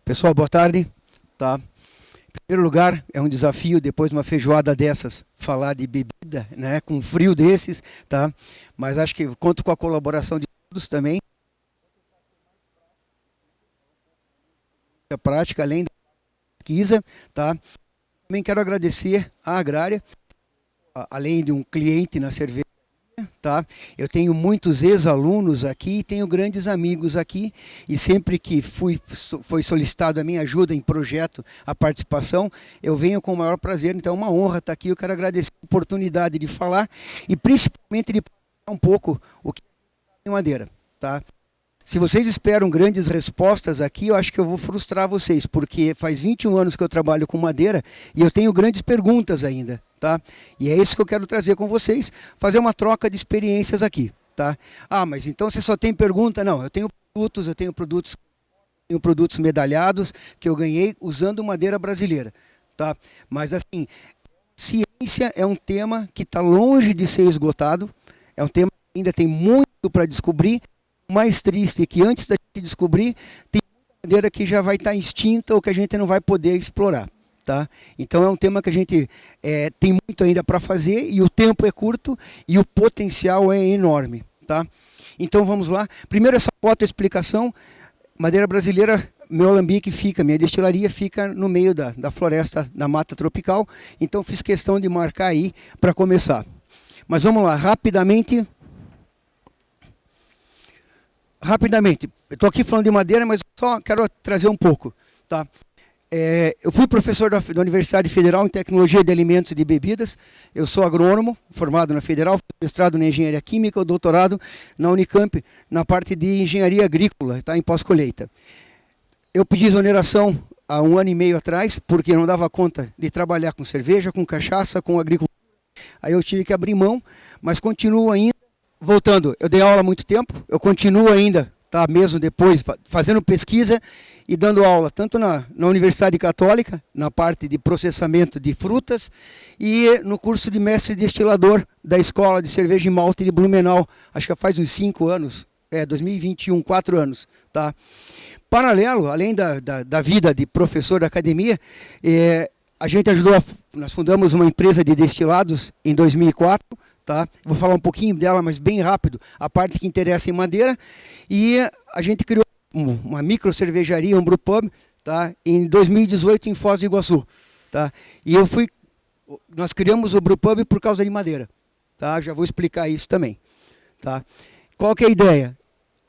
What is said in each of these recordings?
Pessoal, boa tarde. Tá? Em primeiro lugar, é um desafio, depois de uma feijoada dessas, falar de bebida, né, com frio desses, tá? Mas acho que conto com a colaboração de todos também. A prática, além da pesquisa, tá? Também quero agradecer à Agrária, além de um cliente na cerveja. Tá? Eu tenho muitos ex-alunos aqui, tenho grandes amigos aqui, e sempre que foi solicitado a minha ajuda em projeto, a participação, eu venho com o maior prazer. Então é uma honra estar aqui. Eu quero agradecer a oportunidade de falar e principalmente de falar um pouco o que é madeira. Tá? Se vocês esperam grandes respostas aqui, eu acho que eu vou frustrar vocês, porque faz 21 anos que eu trabalho com madeira e eu tenho grandes perguntas ainda. Tá? E é isso que eu quero trazer com vocês, fazer uma troca de experiências aqui. Tá? Ah, mas então você só tem pergunta? Não, eu tenho produtos medalhados que eu ganhei usando madeira brasileira. Tá? Mas assim, ciência é um tema que está longe de ser esgotado, é um tema que ainda tem muito para descobrir. O mais triste é que antes da gente descobrir, tem madeira que já vai estar extinta ou que a gente não vai poder explorar. Tá? Então é um tema que a gente tem muito ainda para fazer, e o tempo é curto e o potencial é enorme. Tá? Então vamos lá. Primeiro, essa foto é explicação. Madeira brasileira, meu alambique fica, minha destilaria fica no meio da floresta, da mata tropical. Então fiz questão de marcar aí para começar. Mas vamos lá, rapidamente. Eu estou aqui falando de madeira, mas só quero trazer um pouco. Tá? Eu fui professor da Universidade Federal em Tecnologia de Alimentos e de Bebidas. Eu sou agrônomo, formado na Federal, mestrado em Engenharia Química, doutorado na Unicamp, na parte de Engenharia Agrícola, tá, em pós-colheita. Eu pedi exoneração há 1 ano e meio atrás, porque não dava conta de trabalhar com cerveja, com cachaça, com agricultura. Aí eu tive que abrir mão, mas continuo ainda. Voltando, eu dei aula há muito tempo, eu continuo ainda, tá, mesmo depois, fazendo pesquisa e dando aula, tanto na Universidade Católica, na parte de processamento de frutas, e no curso de mestre destilador da Escola de Cerveja e Malte de Blumenau, acho que faz uns 5 anos, 2021, 4 anos. Tá? Paralelo, além da vida de professor da academia, a gente nós fundamos uma empresa de destilados em 2004, tá? Vou falar um pouquinho dela, mas bem rápido, a parte que interessa em madeira, e a gente criou uma micro cervejaria, um brewpub, tá? Em 2018 em Foz do Iguaçu. Tá? E nós criamos o brewpub por causa de madeira. Tá? Já vou explicar isso também. Tá? Qual que é a ideia?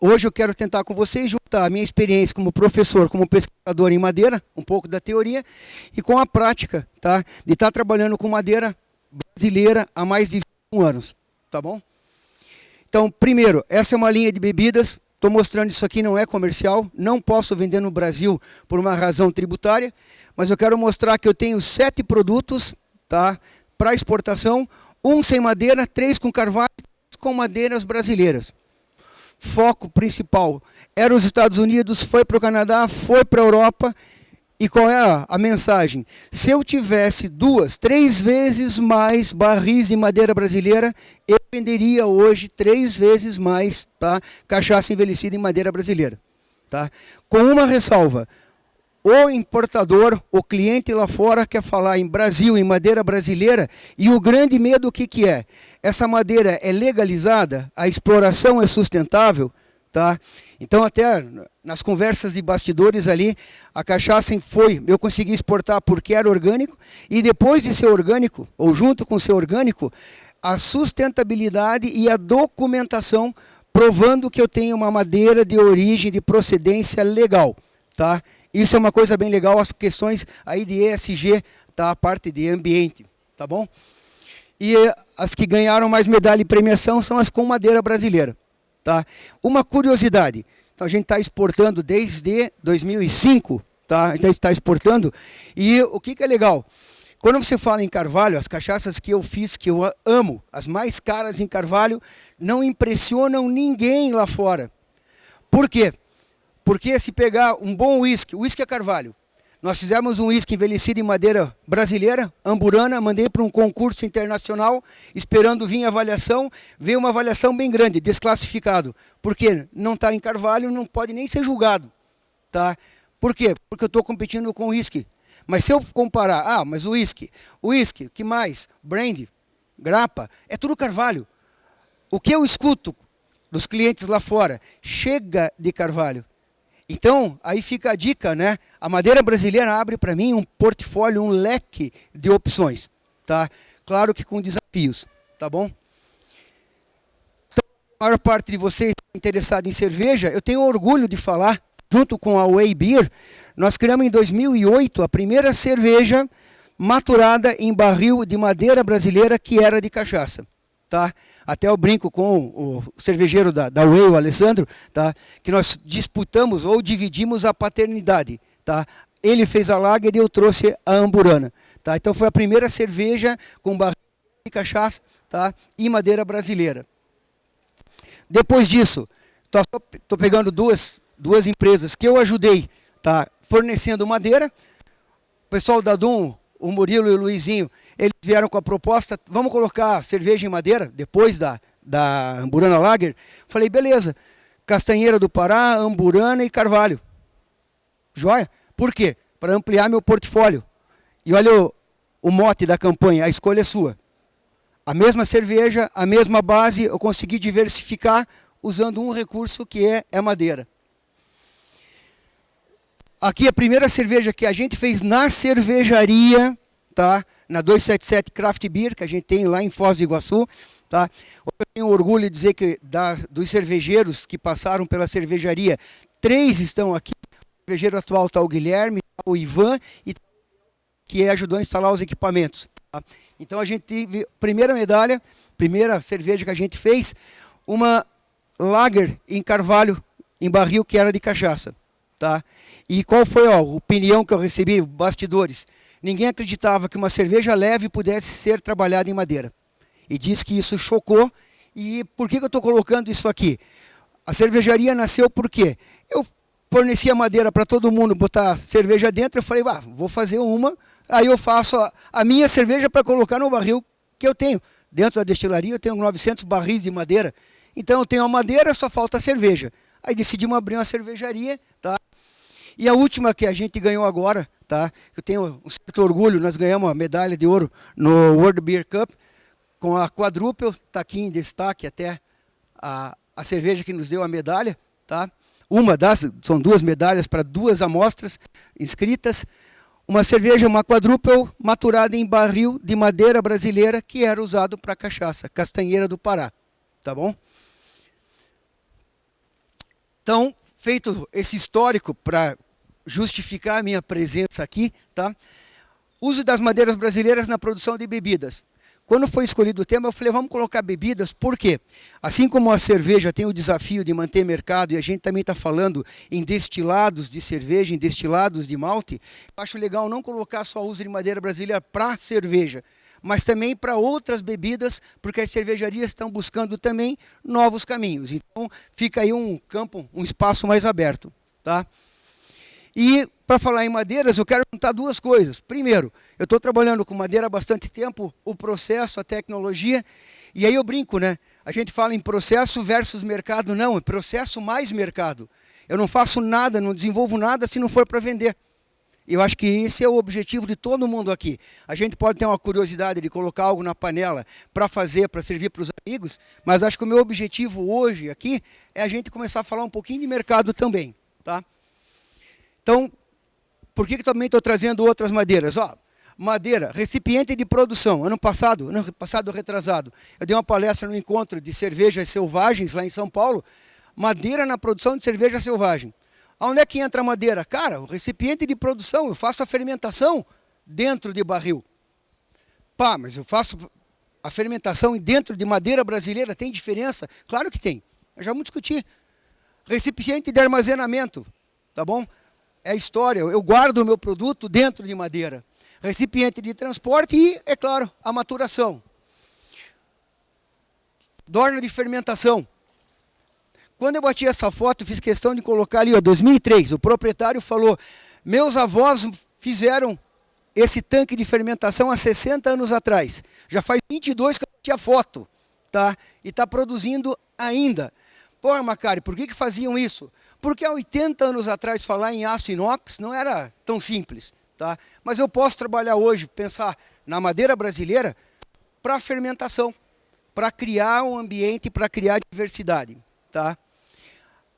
Hoje eu quero tentar com vocês juntar a minha experiência como professor, como pesquisador em madeira, um pouco da teoria, e com a prática, tá? De estar trabalhando com madeira brasileira há mais de 21 anos. Tá bom? Então, primeiro, essa é uma linha de bebidas. Estou mostrando isso aqui, não é comercial, não posso vender no Brasil por uma razão tributária, mas eu quero mostrar que eu tenho 7 produtos, tá, para exportação, 1 sem madeira, 3 com carvalho, 3 com madeiras brasileiras. Foco principal era os Estados Unidos, foi para o Canadá, foi para a Europa. E qual é a mensagem? Se eu tivesse 2, 3 vezes mais barris de madeira brasileira, eu venderia hoje 3 vezes mais, tá, cachaça envelhecida em madeira brasileira. Tá? Com uma ressalva: o importador, o cliente lá fora quer falar em Brasil, em madeira brasileira, e o grande medo o que é? Essa madeira é legalizada, a exploração é sustentável. Tá? Então até nas conversas de bastidores ali, a cachaça eu consegui exportar porque era orgânico, e depois de ser orgânico, ou junto com ser orgânico, a sustentabilidade e a documentação provando que eu tenho uma madeira de origem, de procedência legal. Tá? Isso é uma coisa bem legal, as questões aí de ESG, tá? A parte de ambiente. Tá bom? E as que ganharam mais medalha e premiação são as com madeira brasileira. Tá? Uma curiosidade, então a gente está exportando desde 2005, tá? A gente está exportando, e o que é legal? Quando você fala em carvalho, as cachaças que eu fiz, que eu amo, as mais caras em carvalho, não impressionam ninguém lá fora. Por quê? Porque se pegar um bom uísque é carvalho. Nós fizemos um uísque envelhecido em madeira brasileira, amburana, mandei para um concurso internacional, esperando vir a avaliação, veio uma avaliação bem grande, desclassificado. Porque não está em carvalho, não pode nem ser julgado. Tá? Por quê? Porque eu estou competindo com o uísque. Mas se eu comparar, mas o uísque, que mais? Brandy, grappa, é tudo carvalho. O que eu escuto dos clientes lá fora, chega de carvalho. Então, aí fica a dica, né? A madeira brasileira abre para mim um portfólio, um leque de opções, tá? Claro que com desafios, tá bom? Então, a maior parte de vocês interessados em cerveja, eu tenho orgulho de falar, junto com a Way Beer, nós criamos em 2008 a primeira cerveja maturada em barril de madeira brasileira que era de cachaça. Tá? Até eu brinco com o cervejeiro da Way, o Alessandro, tá? Que nós disputamos ou dividimos a paternidade. Tá? Ele fez a lager e eu trouxe a amburana. Tá? Então foi a primeira cerveja com barril de cachaça, tá? E madeira brasileira. Depois disso, estou pegando duas empresas que eu ajudei, tá? Fornecendo madeira. O pessoal da Dum, o Murilo e o Luizinho, eles vieram com a proposta, vamos colocar cerveja em madeira, depois da Amburana Lager. Falei, beleza, Castanheira do Pará, Amburana e Carvalho. Joia? Por quê? Para ampliar meu portfólio. E olha o mote da campanha, a escolha é sua. A mesma cerveja, a mesma base, eu consegui diversificar usando um recurso que é madeira. Aqui a primeira cerveja que a gente fez na cervejaria, tá? Na 277 Craft Beer, que a gente tem lá em Foz do Iguaçu. Tá? Eu tenho orgulho de dizer que dos cervejeiros que passaram pela cervejaria, 3 estão aqui. O cervejeiro atual está o Guilherme, o Ivan, que ajudou a instalar os equipamentos. Tá? Então a gente teve primeira medalha, primeira cerveja que a gente fez, uma lager em carvalho, em barril, que era de cachaça. Tá? E qual foi a opinião que eu recebi, bastidores? Ninguém acreditava que uma cerveja leve pudesse ser trabalhada em madeira. E diz que isso chocou. E por que eu estou colocando isso aqui? A cervejaria nasceu porque eu fornecia madeira para todo mundo botar cerveja dentro. Eu falei, vou fazer uma, aí eu faço a minha cerveja para colocar no barril que eu tenho. Dentro da destilaria eu tenho 900 barris de madeira. Então eu tenho a madeira, só falta a cerveja. Aí decidimos abrir uma cervejaria, tá? E a última que a gente ganhou agora, tá? Eu tenho um certo orgulho, nós ganhamos a medalha de ouro no World Beer Cup, com a Quadruple, está aqui em destaque até a cerveja que nos deu a medalha, tá? São 2 medalhas para 2 amostras inscritas, uma cerveja, uma Quadruple, maturada em barril de madeira brasileira, que era usado para cachaça, Castanheira do Pará, tá bom? Então, feito esse histórico para justificar a minha presença aqui, tá? Uso das madeiras brasileiras na produção de bebidas. Quando foi escolhido o tema, eu falei, vamos colocar bebidas, por quê? Assim como a cerveja tem o desafio de manter mercado, e a gente também está falando em destilados de cerveja, em destilados de malte, eu acho legal não colocar só uso de madeira brasileira para cerveja, mas também para outras bebidas, porque as cervejarias estão buscando também novos caminhos. Então, fica aí um campo, um espaço mais aberto, tá? E, para falar em madeiras, eu quero juntar 2 coisas. Primeiro, eu estou trabalhando com madeira há bastante tempo, o processo, a tecnologia, e aí eu brinco, né? A gente fala em processo versus mercado, não, é processo mais mercado. Eu não faço nada, não desenvolvo nada se não for para vender. Eu acho que esse é o objetivo de todo mundo aqui. A gente pode ter uma curiosidade de colocar algo na panela para fazer, para servir para os amigos, mas acho que o meu objetivo hoje aqui é a gente começar a falar um pouquinho de mercado também, tá? Então, por que também estou trazendo outras madeiras? Madeira, recipiente de produção. Ano passado retrasado, eu dei uma palestra no encontro de cervejas selvagens lá em São Paulo. Madeira na produção de cerveja selvagem. Onde é que entra a madeira? Cara, o recipiente de produção, eu faço a fermentação dentro de barril. Mas eu faço a fermentação dentro de madeira brasileira, tem diferença? Claro que tem, já vamos discutir. Recipiente de armazenamento, tá bom? É a história, eu guardo o meu produto dentro de madeira. Recipiente de transporte e, é claro, a maturação. Dorna de fermentação. Quando eu bati essa foto, fiz questão de colocar ali, 2003, o proprietário falou, meus avós fizeram esse tanque de fermentação há 60 anos atrás. Já faz 22 que eu bati a foto, tá? E está produzindo ainda. Pô, Macari, por que faziam isso? Porque há 80 anos atrás falar em aço inox não era tão simples. Tá? Mas eu posso trabalhar hoje, pensar na madeira brasileira para fermentação, para criar um ambiente, para criar diversidade. Tá?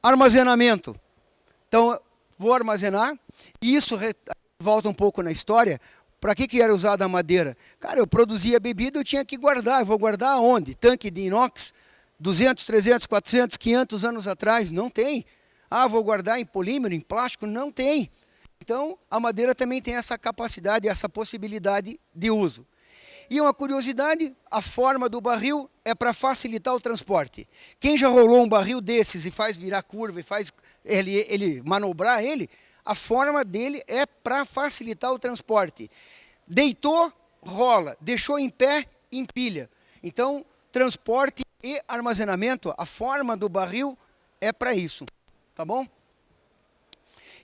Armazenamento. Então, vou armazenar, e isso volta um pouco na história. Para que era usada a madeira? Cara, eu produzia bebida, eu tinha que guardar. Eu vou guardar aonde? Tanque de inox, 200, 300, 400, 500 anos atrás? Não tem. Ah, vou guardar em polímero, em plástico? Não tem. Então, a madeira também tem essa capacidade, essa possibilidade de uso. E uma curiosidade, a forma do barril é para facilitar o transporte. Quem já rolou um barril desses e faz virar curva e faz ele manobrar ele, a forma dele é para facilitar o transporte. Deitou, rola. Deixou em pé, empilha. Então, transporte e armazenamento, a forma do barril é para isso. Tá bom?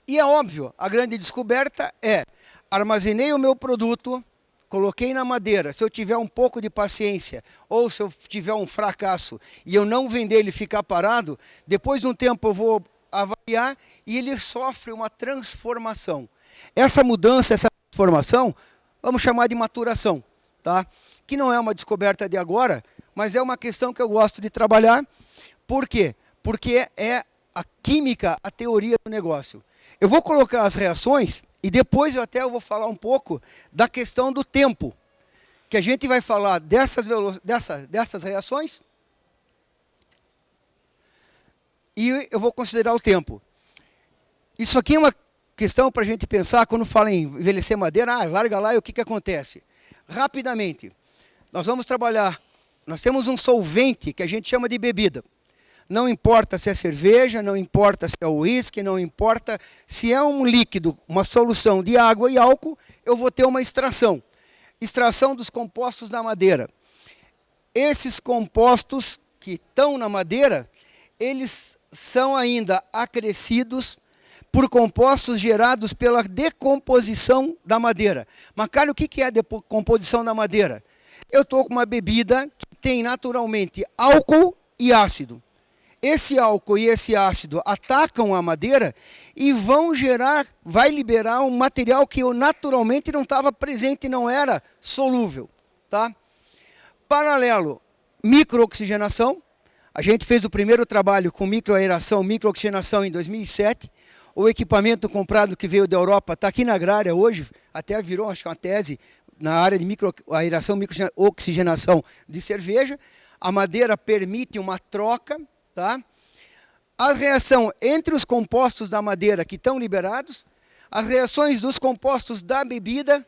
E é óbvio, a grande descoberta é, armazenei o meu produto, coloquei na madeira. Se eu tiver um pouco de paciência, ou se eu tiver um fracasso e eu não vender ele ficar parado, depois de um tempo eu vou avaliar e ele sofre uma transformação. Essa mudança, essa transformação, vamos chamar de maturação, tá? Que não é uma descoberta de agora, mas é uma questão que eu gosto de trabalhar. Por quê? Porque é a química, a teoria do negócio. Eu vou colocar as reações e depois eu vou falar um pouco da questão do tempo, que a gente vai falar dessas reações. E eu vou considerar o tempo. Isso aqui é uma questão para a gente pensar quando fala em envelhecer madeira. Larga lá e o que acontece? Rapidamente, nós vamos trabalhar. Nós temos um solvente que a gente chama de bebida. Não importa se é cerveja, não importa se é uísque, não importa se é um líquido, uma solução de água e álcool, eu vou ter uma extração. Extração dos compostos da madeira. Esses compostos que estão na madeira, eles são ainda acrescidos por compostos gerados pela decomposição da madeira. Mas, cara, o que é a decomposição da madeira? Eu estou com uma bebida que tem naturalmente álcool e ácido. Esse álcool e esse ácido atacam a madeira e vai liberar um material que naturalmente não estava presente, não era solúvel. Tá? Paralelo, microoxigenação. A gente fez o primeiro trabalho com microaeração, microoxigenação em 2007. O equipamento comprado que veio da Europa está aqui na agrária hoje, até virou acho que uma tese na área de microaeração, microoxigenação de cerveja. A madeira permite uma troca. Tá? A reação entre os compostos da madeira que estão liberados, as reações dos compostos da bebida.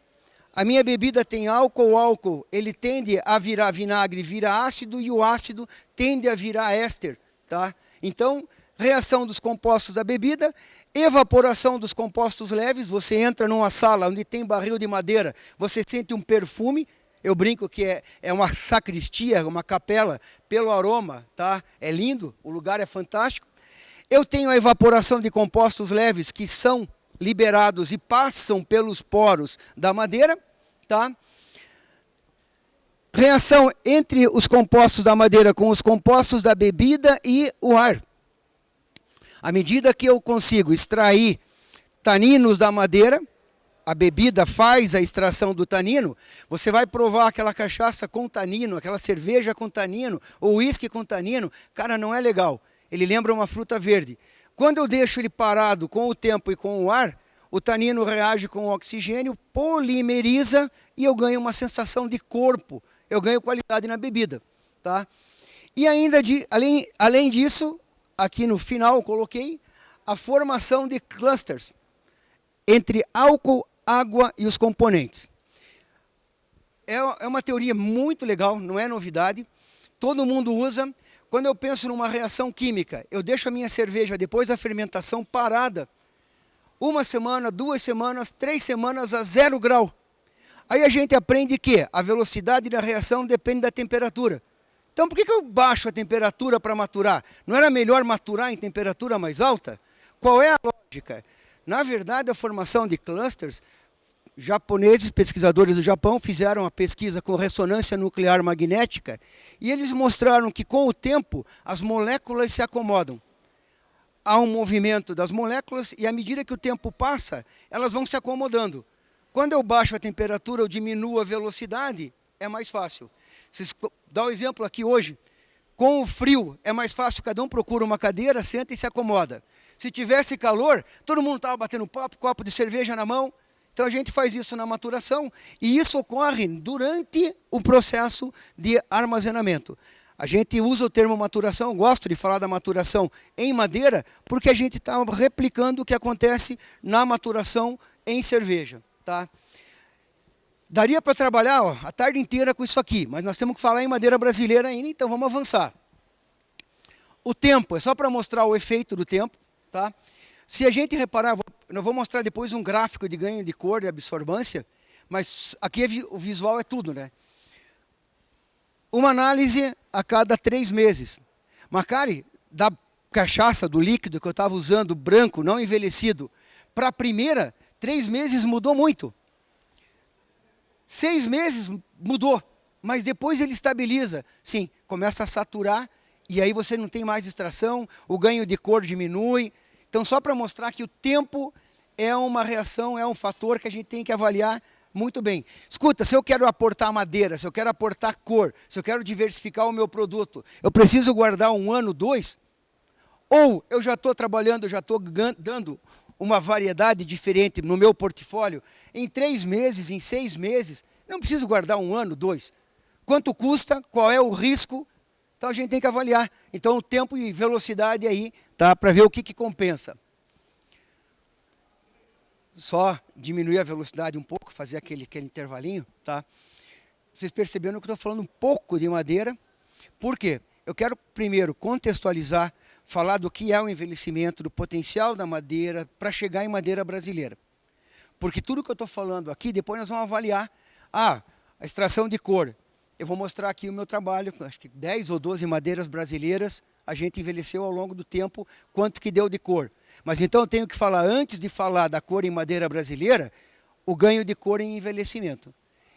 A minha bebida tem álcool, o álcool ele tende a virar vinagre, vira ácido, e o ácido tende a virar éster. Tá? Então, reação dos compostos da bebida, evaporação dos compostos leves. Você entra numa sala onde tem barril de madeira, você sente um perfume. Eu brinco que é uma sacristia, uma capela, pelo aroma, tá? É lindo, o lugar é fantástico. Eu tenho a evaporação de compostos leves que são liberados e passam pelos poros da madeira, tá? Reação entre os compostos da madeira com os compostos da bebida e o ar. À medida que eu consigo extrair taninos da madeira, a bebida faz a extração do tanino, você vai provar aquela cachaça com tanino, aquela cerveja com tanino, ou uísque com tanino, cara, não é legal. Ele lembra uma fruta verde. Quando eu deixo ele parado com o tempo e com o ar, o tanino reage com o oxigênio, polimeriza e eu ganho uma sensação de corpo, eu ganho qualidade na bebida. Tá? E ainda, além disso, aqui no final eu coloquei a formação de clusters entre álcool, água e os componentes. É uma teoria muito legal, não é novidade. Todo mundo usa. Quando eu penso numa reação química, eu deixo a minha cerveja depois da fermentação parada 1 semana, 2 semanas, 3 semanas a 0 grau. Aí a gente aprende que a velocidade da reação depende da temperatura. Então por que eu baixo a temperatura para maturar? Não era melhor maturar em temperatura mais alta? Qual é a lógica? Na verdade, a formação de clusters, japoneses, pesquisadores do Japão, fizeram uma pesquisa com ressonância nuclear magnética e eles mostraram que com o tempo as moléculas se acomodam. há um movimento das moléculas e, à medida que o tempo passa, elas vão se acomodando. Quando eu baixo a temperatura, eu diminuo a velocidade, é mais fácil. Vocês dá um exemplo aqui hoje. Com o frio, é mais fácil, cada um procura uma cadeira, senta e se acomoda. Se tivesse calor, todo mundo estava batendo papo, copo de cerveja na mão. Então a gente faz isso na maturação e isso ocorre durante o processo de armazenamento. A gente usa o termo maturação, gosto de falar da maturação em madeira, porque a gente está replicando o que acontece na maturação em cerveja. Tá? Daria para trabalhar a tarde inteira com isso aqui, mas nós temos que falar em madeira brasileira ainda, então vamos avançar. O tempo, é só para mostrar o efeito do tempo. Tá? Se a gente reparar, eu vou mostrar depois um gráfico de ganho de cor, de absorvância, mas aqui o visual é tudo, né? Uma análise a cada 3 meses. Macari, da cachaça, do líquido que eu estava usando, branco, não envelhecido, para a primeira, 3 meses mudou muito. 6 meses mudou, mas depois ele estabiliza. Sim, começa a saturar e aí você não tem mais extração, o ganho de cor diminui. Então, só para mostrar que o tempo é uma reação, é um fator que a gente tem que avaliar muito bem. Escuta, se eu quero aportar madeira, se eu quero aportar cor, se eu quero diversificar o meu produto, eu preciso guardar 1 ano, 2? Ou eu já estou trabalhando, eu já estou dando uma variedade diferente no meu portfólio em 3 meses, em 6 meses? Não preciso guardar 1 ano, 2. Quanto custa? Qual é o risco? Então a gente tem que avaliar. Então o tempo e velocidade aí, tá? Para ver o que compensa. Só diminuir a velocidade um pouco, fazer aquele intervalinho, tá? Vocês perceberam que eu estou falando um pouco de madeira. Por quê? Eu quero primeiro contextualizar, falar do que é o envelhecimento, do potencial da madeira para chegar em madeira brasileira. Porque tudo que eu estou falando aqui, depois nós vamos avaliar. A extração de cor. Eu vou mostrar aqui o meu trabalho, acho que 10 ou 12 madeiras brasileiras, a gente envelheceu ao longo do tempo, quanto que deu de cor. Mas então eu tenho que falar, antes de falar da cor em madeira brasileira, o ganho de cor em envelhecimento.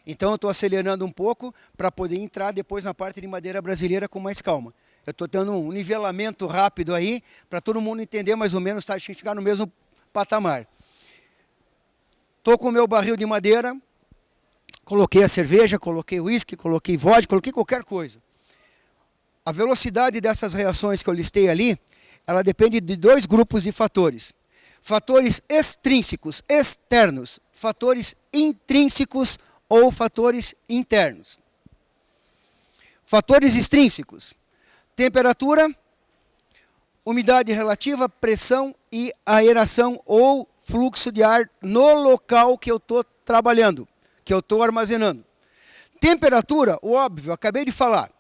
Então eu estou acelerando um pouco para poder entrar depois na parte de madeira brasileira com mais calma. Eu estou tendo um nivelamento rápido aí, para todo mundo entender mais ou menos, tá, chegar no mesmo patamar. Estou com o meu barril de madeira, coloquei a cerveja, coloquei o uísque, coloquei vodka, coloquei qualquer coisa. A velocidade dessas reações que eu listei ali, ela depende de 2 grupos de fatores. Fatores extrínsecos, externos, fatores intrínsecos ou fatores internos. Fatores extrínsecos: temperatura, umidade relativa, pressão e aeração ou fluxo de ar no local que eu estou trabalhando, que eu estou armazenando. Temperatura, o óbvio, acabei de falar.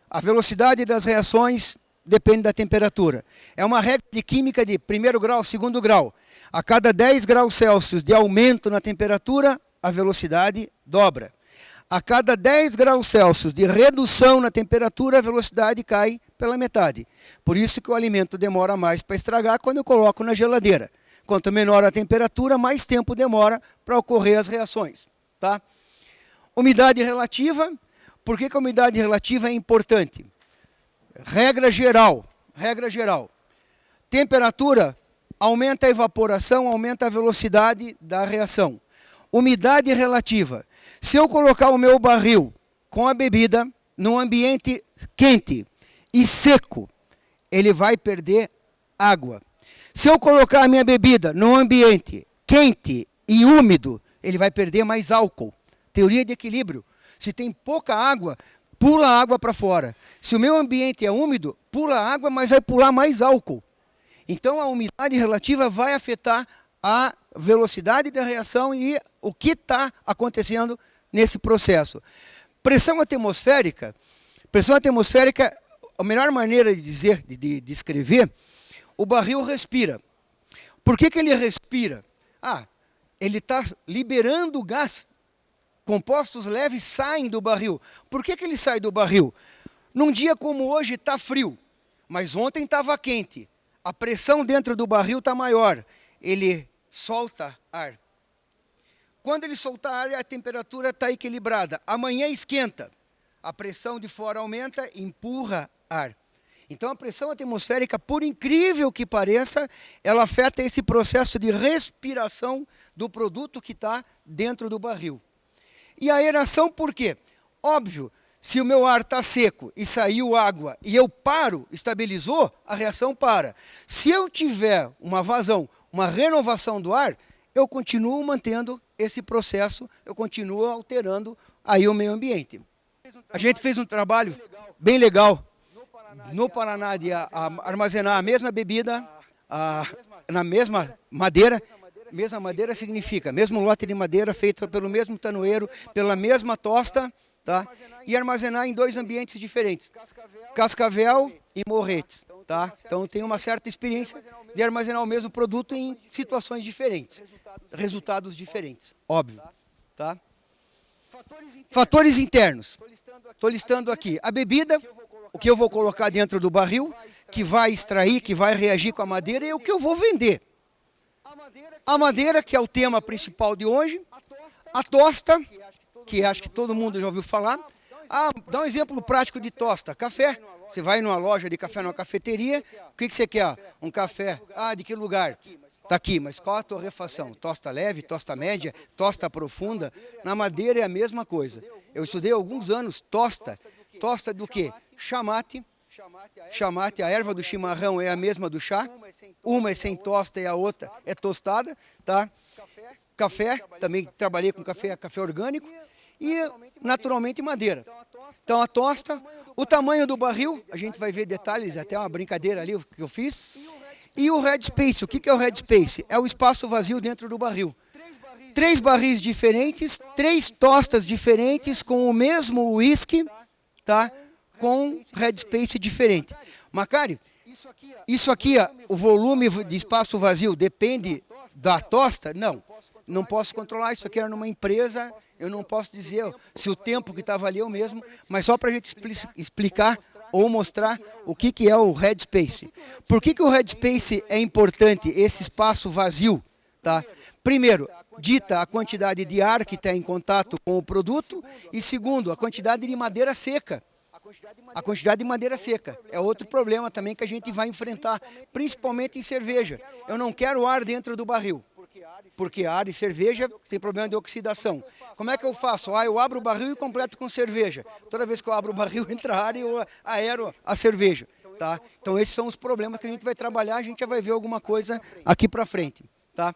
A velocidade das reações depende da temperatura. É uma regra de química de 1º grau, 2º grau. A cada 10 graus Celsius de aumento na temperatura, a velocidade dobra. A cada 10 graus Celsius de redução na temperatura, a velocidade cai pela metade. Por isso que o alimento demora mais para estragar quando eu coloco na geladeira. Quanto menor a temperatura, mais tempo demora para ocorrer as reações. Tá? Umidade relativa. Por que a umidade relativa é importante? Regra geral. Temperatura aumenta a evaporação, aumenta a velocidade da reação. Umidade relativa. Se eu colocar o meu barril com a bebida num ambiente quente e seco, ele vai perder água. Se eu colocar a minha bebida num ambiente quente e úmido, ele vai perder mais álcool. Teoria de equilíbrio. Se tem pouca água, pula a água para fora. Se o meu ambiente é úmido, pula a água, mas vai pular mais álcool. Então a umidade relativa vai afetar a velocidade da reação e o que está acontecendo nesse processo. Pressão atmosférica, a melhor maneira de dizer, de descrever, o barril respira. Por que ele respira? Ele está liberando gás. Compostos leves saem do barril. Por que ele sai do barril? Num dia como hoje está frio, mas ontem estava quente. A pressão dentro do barril está maior. Ele solta ar. Quando ele soltar ar, a temperatura está equilibrada. Amanhã esquenta. A pressão de fora aumenta, empurra ar. Então a pressão atmosférica, por incrível que pareça, ela afeta esse processo de respiração do produto que está dentro do barril. E a aeração por quê? Óbvio, se o meu ar está seco e saiu água e eu paro, estabilizou, a reação para. Se eu tiver uma vazão, uma renovação do ar, eu continuo mantendo esse processo, eu continuo alterando aí o meio ambiente. A gente fez um trabalho bem legal no Paraná de armazenar a mesma bebida na mesma madeira. Mesma madeira significa mesmo lote de madeira feito pelo mesmo tanoeiro, pela mesma tosta, tá? E armazenar em 2 ambientes diferentes, Cascavel e Morretes, tá? Então tem uma certa experiência de armazenar o mesmo produto em situações diferentes, resultados diferentes, óbvio, tá? Fatores internos, estou listando aqui a bebida, o que eu vou colocar dentro do barril, que vai extrair, que vai reagir com a madeira, e o que eu vou vender. A madeira, que é o tema principal de hoje, a tosta, que acho que todo mundo já ouviu falar. Dá um exemplo prático de tosta, café. Você vai numa loja de café, numa cafeteria, o que você quer? Um café, de que lugar? Está aqui, mas qual a torrefação? Tosta leve, tosta média, tosta profunda? Na madeira é a mesma coisa. Eu estudei há alguns anos tosta. Tosta do quê? Chamate. Chamate, a erva do chimarrão é a mesma do chá. Uma é sem tosta e a outra é tostada, tá? Café, também trabalhei com café orgânico. E, naturalmente, madeira. Então, a tosta, o tamanho do barril, a gente vai ver detalhes, até uma brincadeira ali que eu fiz. E o headspace, o que é o headspace? É o espaço vazio dentro do barril. 3 barris diferentes, 3 tostas diferentes com o mesmo whisky, tá? Com headspace diferente. Macari, isso aqui, o volume de espaço vazio depende da tosta? Não posso controlar. Isso aqui era numa empresa, eu não posso dizer se o tempo que estava ali é o mesmo, mas só para a gente explicar ou mostrar o que é o headspace. Por que o headspace é importante, esse espaço vazio? Tá? Primeiro, dita a quantidade de ar que está em contato com o produto, e segundo, a quantidade de madeira seca. A quantidade de madeira seca é outro problema também que a gente vai enfrentar, principalmente em cerveja. Eu não quero ar dentro do barril, porque ar e cerveja tem problema de oxidação. Como é que eu faço? Eu abro o barril e completo com cerveja. Toda vez que eu abro o barril, entra ar e eu aero a cerveja. Tá? Então esses são os problemas que a gente vai trabalhar, a gente já vai ver alguma coisa aqui para frente. Tá?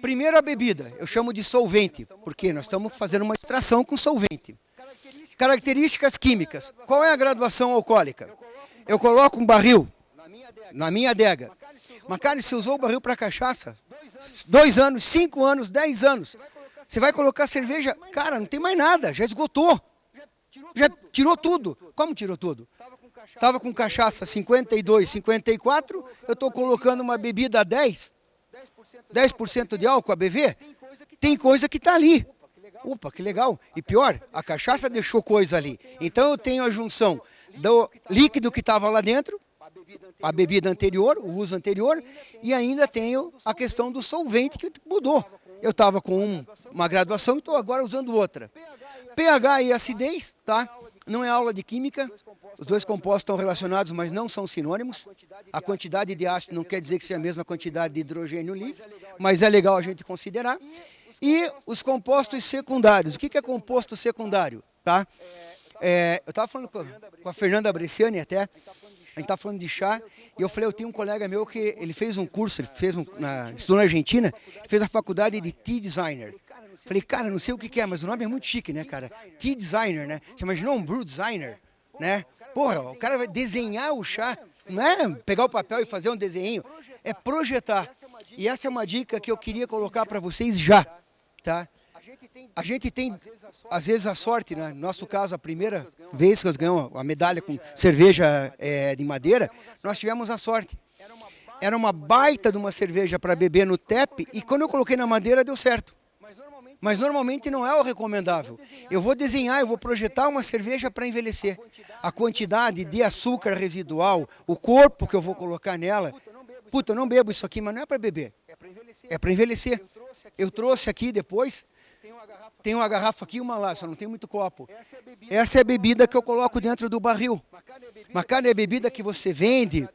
Primeira bebida, eu chamo de solvente, porque nós estamos fazendo uma extração com solvente. Características químicas. Qual é a graduação alcoólica? Eu coloco um barril na minha adega. Macari, você usou o barril para cachaça? 2 anos, 5 anos, 10 anos. Você vai colocar cerveja? Cara, não tem mais nada, já esgotou. Já tirou tudo. Como tirou tudo? Estava com cachaça 52, 54, eu estou colocando uma bebida a 10% de álcool, ABV. Tem coisa que está ali. Opa, que legal. E pior, a cachaça deixou coisa ali. Então eu tenho a junção do líquido que estava lá dentro, a bebida anterior, o uso anterior, e ainda tenho a questão do solvente que mudou. Eu estava com uma graduação e estou agora usando outra. pH e acidez, tá? Não é aula de química. Os 2 compostos estão relacionados, mas não são sinônimos. A quantidade de ácido não quer dizer que seja a mesma quantidade de hidrogênio livre, mas é legal a gente considerar. E os compostos secundários. O que é composto secundário? Tá? Eu estava falando com a Fernanda Bresciani até, a gente estava falando de chá, e eu falei, eu tenho um colega meu que ele fez um curso, estudou na Argentina, ele fez a faculdade de Tea Designer. Falei, cara, não sei o que é, mas o nome é muito chique, né, cara? Tea Designer, né? Você imaginou um Brew Designer, né? Porra, o cara vai desenhar o chá, não é pegar o papel e fazer um desenho, é projetar. E essa é uma dica que eu queria colocar para vocês já. Tá? A gente tem, às vezes, a sorte, né? No nosso caso, a primeira vez que nós ganhamos a medalha com cerveja de madeira, nós tivemos a sorte. Era uma baita de uma cerveja para beber no TEP, e quando eu coloquei na madeira, deu certo. Mas normalmente não é o recomendável. Eu vou desenhar, eu vou projetar uma cerveja para envelhecer. A quantidade de açúcar residual, o corpo que eu vou colocar nela. Puta, eu não bebo isso aqui, mas não é para beber. É para envelhecer. Eu trouxe aqui depois, Tem uma garrafa aqui e uma lá, só não tem muito copo. Essa é a bebida que eu coloco dentro do barril. Macane é bebida que você vende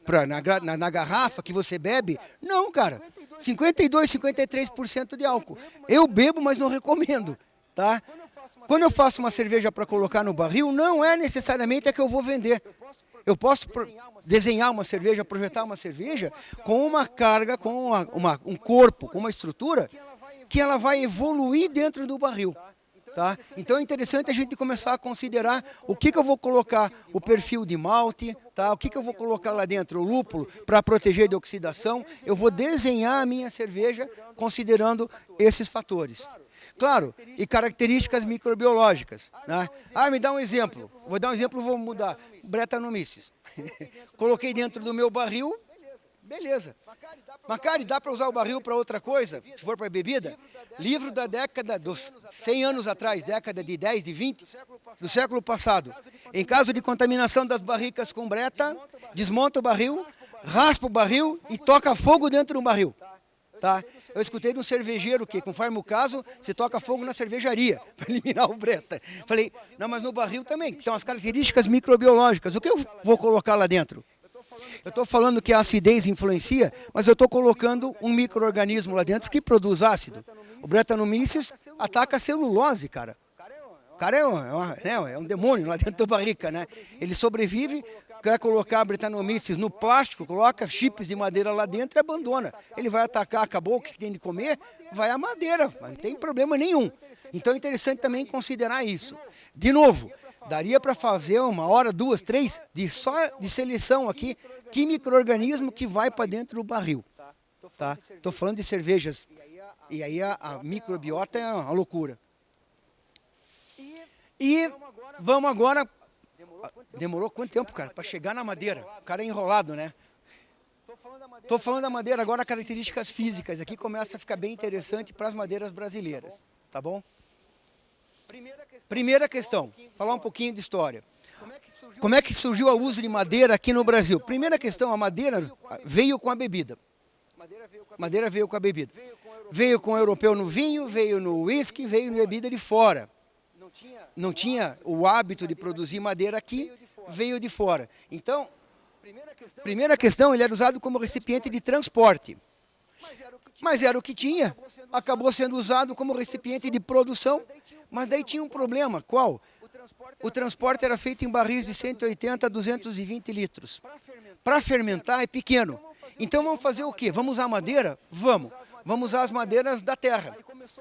na garrafa, que você bebe? Não, cara. 52, 53% de álcool. Eu bebo, mas não recomendo, tá? Quando eu faço uma cerveja para colocar no barril, não é necessariamente a que eu vou vender. Eu posso desenhar uma cerveja, projetar uma cerveja com uma carga, com um corpo, com uma estrutura que ela vai evoluir dentro do barril. Tá? Então é interessante a gente começar a considerar o que eu vou colocar, o perfil de malte, tá? O que eu vou colocar lá dentro, o lúpulo, para proteger de oxidação. Eu vou desenhar a minha cerveja considerando esses fatores. Claro, e características microbiológicas. Né? Me dá um exemplo. Vou dar um exemplo, vou mudar. Brettanomyces. Coloquei dentro do meu barril, beleza. Macari, dá para usar o barril para outra coisa, se for para bebida? Livro da década dos 100 anos atrás, década de 10, de 20, do século passado. Em caso de contaminação das barricas com breta, desmonta o barril, raspa o barril e toca fogo dentro do barril. Tá? Eu escutei de um cervejeiro que, conforme o caso, você toca fogo na cervejaria para eliminar o breta. Falei, não, mas no barril também. Então, as características microbiológicas, o que eu vou colocar lá dentro? Eu estou falando que a acidez influencia, mas eu estou colocando um micro-organismo lá dentro que produz ácido. O Brettanomyces ataca a celulose, cara. O cara é um demônio lá dentro da barrica, né? Ele sobrevive, quer colocar Brettanomyces no plástico, coloca chips de madeira lá dentro e abandona. Ele vai atacar, acabou o que tem de comer, vai a madeira, não tem problema nenhum. Então é interessante também considerar isso. De novo, daria para fazer 1 hora, 2, 3, só de seleção aqui, que micro-organismo que vai para dentro do barril. Tá? Estou falando de cervejas, e aí a microbiota é uma loucura. E vamos agora... Demorou quanto tempo, cara, para chegar na madeira? O cara é enrolado, né? Estou falando da madeira, agora características físicas. Aqui começa a ficar bem interessante para as madeiras brasileiras, tá bom? Primeira questão, falar um pouquinho de história. Como é que surgiu o uso de madeira aqui no Brasil? Primeira questão, a madeira veio com a bebida. Madeira veio com a bebida. Veio com o europeu no vinho, veio no uísque, veio na bebida de fora. Não tinha o hábito de produzir madeira aqui, veio de fora. Então, primeira questão, ele era usado como recipiente de transporte. Mas era o que tinha, acabou sendo usado como recipiente de produção, mas daí tinha um problema, qual? O transporte era feito em barris de 180 a 220 litros. Para fermentar é pequeno. Então vamos fazer o quê? Vamos usar madeira? Vamos. Vamos usar as madeiras da terra.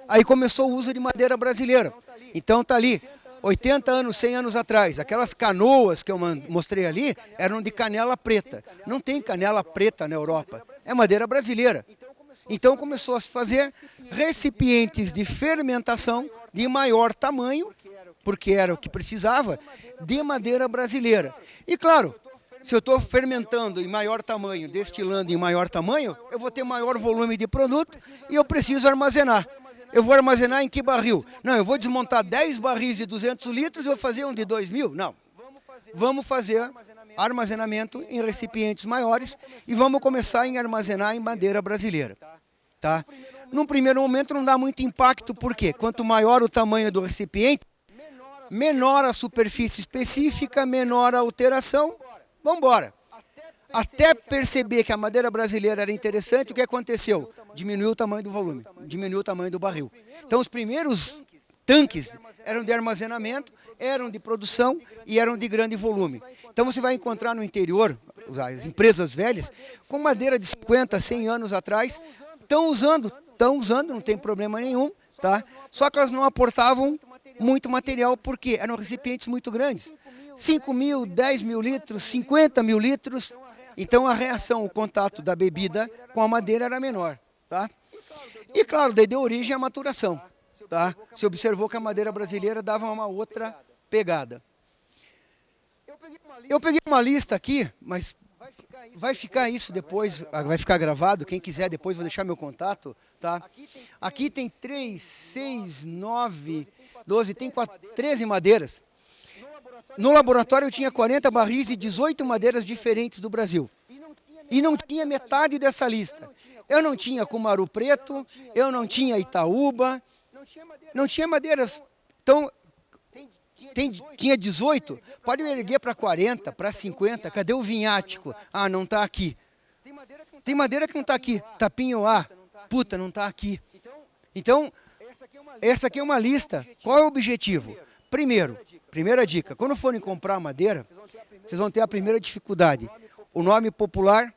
Aí começou o uso de madeira brasileira. Então está ali, 80 anos, 100 anos atrás, aquelas canoas que eu mostrei ali eram de canela preta. Não tem canela preta na Europa, é madeira brasileira. Então começou a se fazer recipientes de fermentação de maior tamanho, porque era o que precisava, de madeira brasileira. E claro, se eu estou fermentando em maior tamanho, destilando em maior tamanho, eu vou ter maior volume de produto e eu preciso armazenar. Eu vou armazenar em que barril? Não, eu vou desmontar 10 barris de 200 litros e vou fazer um de 2.000? Não. Vamos fazer armazenamento em recipientes maiores e vamos começar a armazenar em madeira brasileira. Tá? Num primeiro momento não dá muito impacto, porque quanto maior o tamanho do recipiente, menor a superfície específica, menor a alteração, vamos embora. Até perceber que a madeira brasileira era interessante, o que aconteceu? Diminuiu o tamanho do volume, diminuiu o tamanho do barril. Então os primeiros tanques eram de armazenamento, eram de produção e eram de grande volume. Então você vai encontrar no interior, as empresas velhas, com madeira de 50, 100 anos atrás, estão usando, não tem problema nenhum, tá? Só que elas não aportavam muito material, porque eram recipientes muito grandes. 5.000, 10.000 litros, 50.000 litros. Então a reação, o contato da bebida com a madeira era menor. Tá? E claro, daí deu origem à maturação. Tá? Se observou que a madeira brasileira dava uma outra pegada. Eu peguei uma lista aqui, mas vai ficar isso depois, vai ficar gravado. Quem quiser depois vou deixar meu contato. Tá? Aqui tem 3, 6, 9, 12, tem 13 madeiras. No laboratório eu tinha 40 barris e 18 madeiras diferentes do Brasil. E não tinha metade dessa lista. Eu não tinha Cumaru Preto, eu não tinha Itaúba, Não tinha madeiras. Então, tinha 18, pode erguer para 40, para 50. Cadê o vinhático? Ah, não está aqui. Tem madeira que não está aqui. Tapinho-A, puta, não está aqui. Então, essa aqui é uma lista. Qual é o objetivo? Primeira dica, quando forem comprar madeira, vocês vão ter a primeira dificuldade. O nome popular,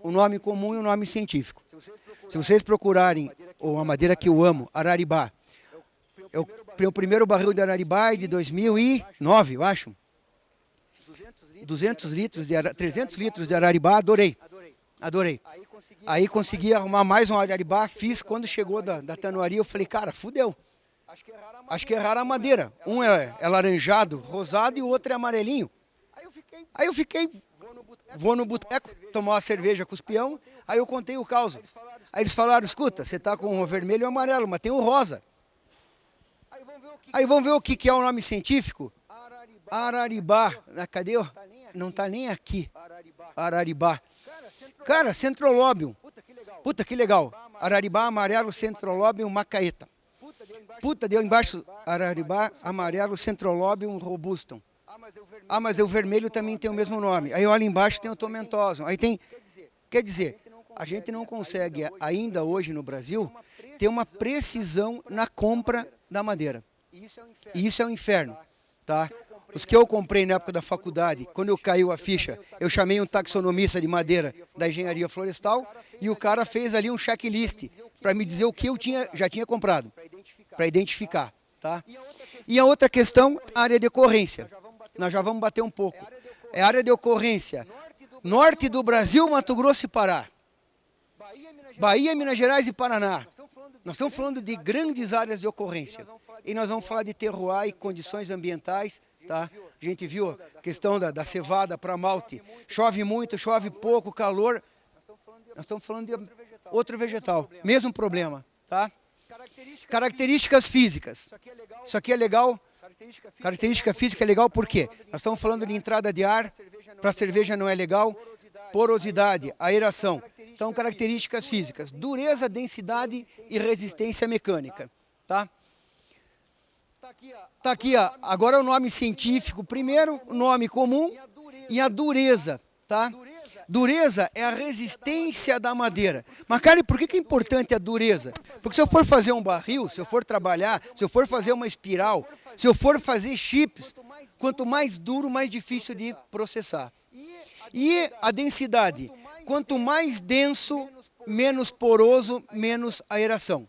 o nome comum e o nome científico. Se vocês procurarem a madeira que eu amo, Araribá, o primeiro barril de Araribá é de 2009, eu acho. 300 litros de Araribá, adorei. Aí consegui arrumar mais um Araribá, fiz, quando chegou da tanuaria, eu falei, cara, fudeu. Acho que é rara a madeira. Um é laranjado, rosado, e o outro é amarelinho. Aí eu fiquei, vou no boteco, tomar uma cerveja com os peão, aí eu contei o caos. Aí eles falaram, escuta, você tá com o vermelho e o amarelo, mas tem o rosa. Aí vamos ver o que é o nome científico? Araribá. Cadê? Não está nem aqui. Araribá. Cara, Centrolobium. Puta, que legal. Araribá amarelo, Centrolobium macaeta. Puta, deu embaixo Araribá amarelo, Centrolobium robustum. Ah, mas o vermelho também tem o mesmo nome. Aí olha embaixo, tem o tomentosum. Aí tem... Quer dizer, a gente não consegue ainda hoje no Brasil ter uma precisão na compra da madeira. E isso é um inferno, tá? Os que eu comprei na época da faculdade, quando eu caiu a ficha, eu chamei um taxonomista de madeira da engenharia florestal e o cara fez ali um checklist para me dizer o que eu já tinha comprado, para identificar, tá? E a outra questão, a área de ocorrência. Nós já vamos bater um pouco. É a área de ocorrência norte do Brasil, Mato Grosso e Pará. Bahia, Minas Gerais e Paraná. Nós estamos falando de grandes áreas de ocorrência. E nós vamos falar de terroir e condições ambientais, tá? A gente viu a questão da cevada para malte. Chove muito, chove pouco, calor. Nós estamos falando de outro vegetal. Mesmo problema, tá? Características físicas. Isso aqui é legal. Característica física é legal por quê? Nós estamos falando de entrada de ar. Para cerveja não é legal. Porosidade, aeração. Então, características físicas. Dureza, densidade e resistência mecânica, tá? Tá aqui, ó, agora o nome científico primeiro, o nome comum e a dureza, tá? Dureza é a resistência da madeira. Mas, cara, e por que é importante a dureza? Porque se eu for fazer um barril, se eu for trabalhar, se eu for fazer uma espiral, se eu for fazer chips, quanto mais duro, mais difícil de processar. E a densidade, quanto mais denso, menos poroso, menos aeração.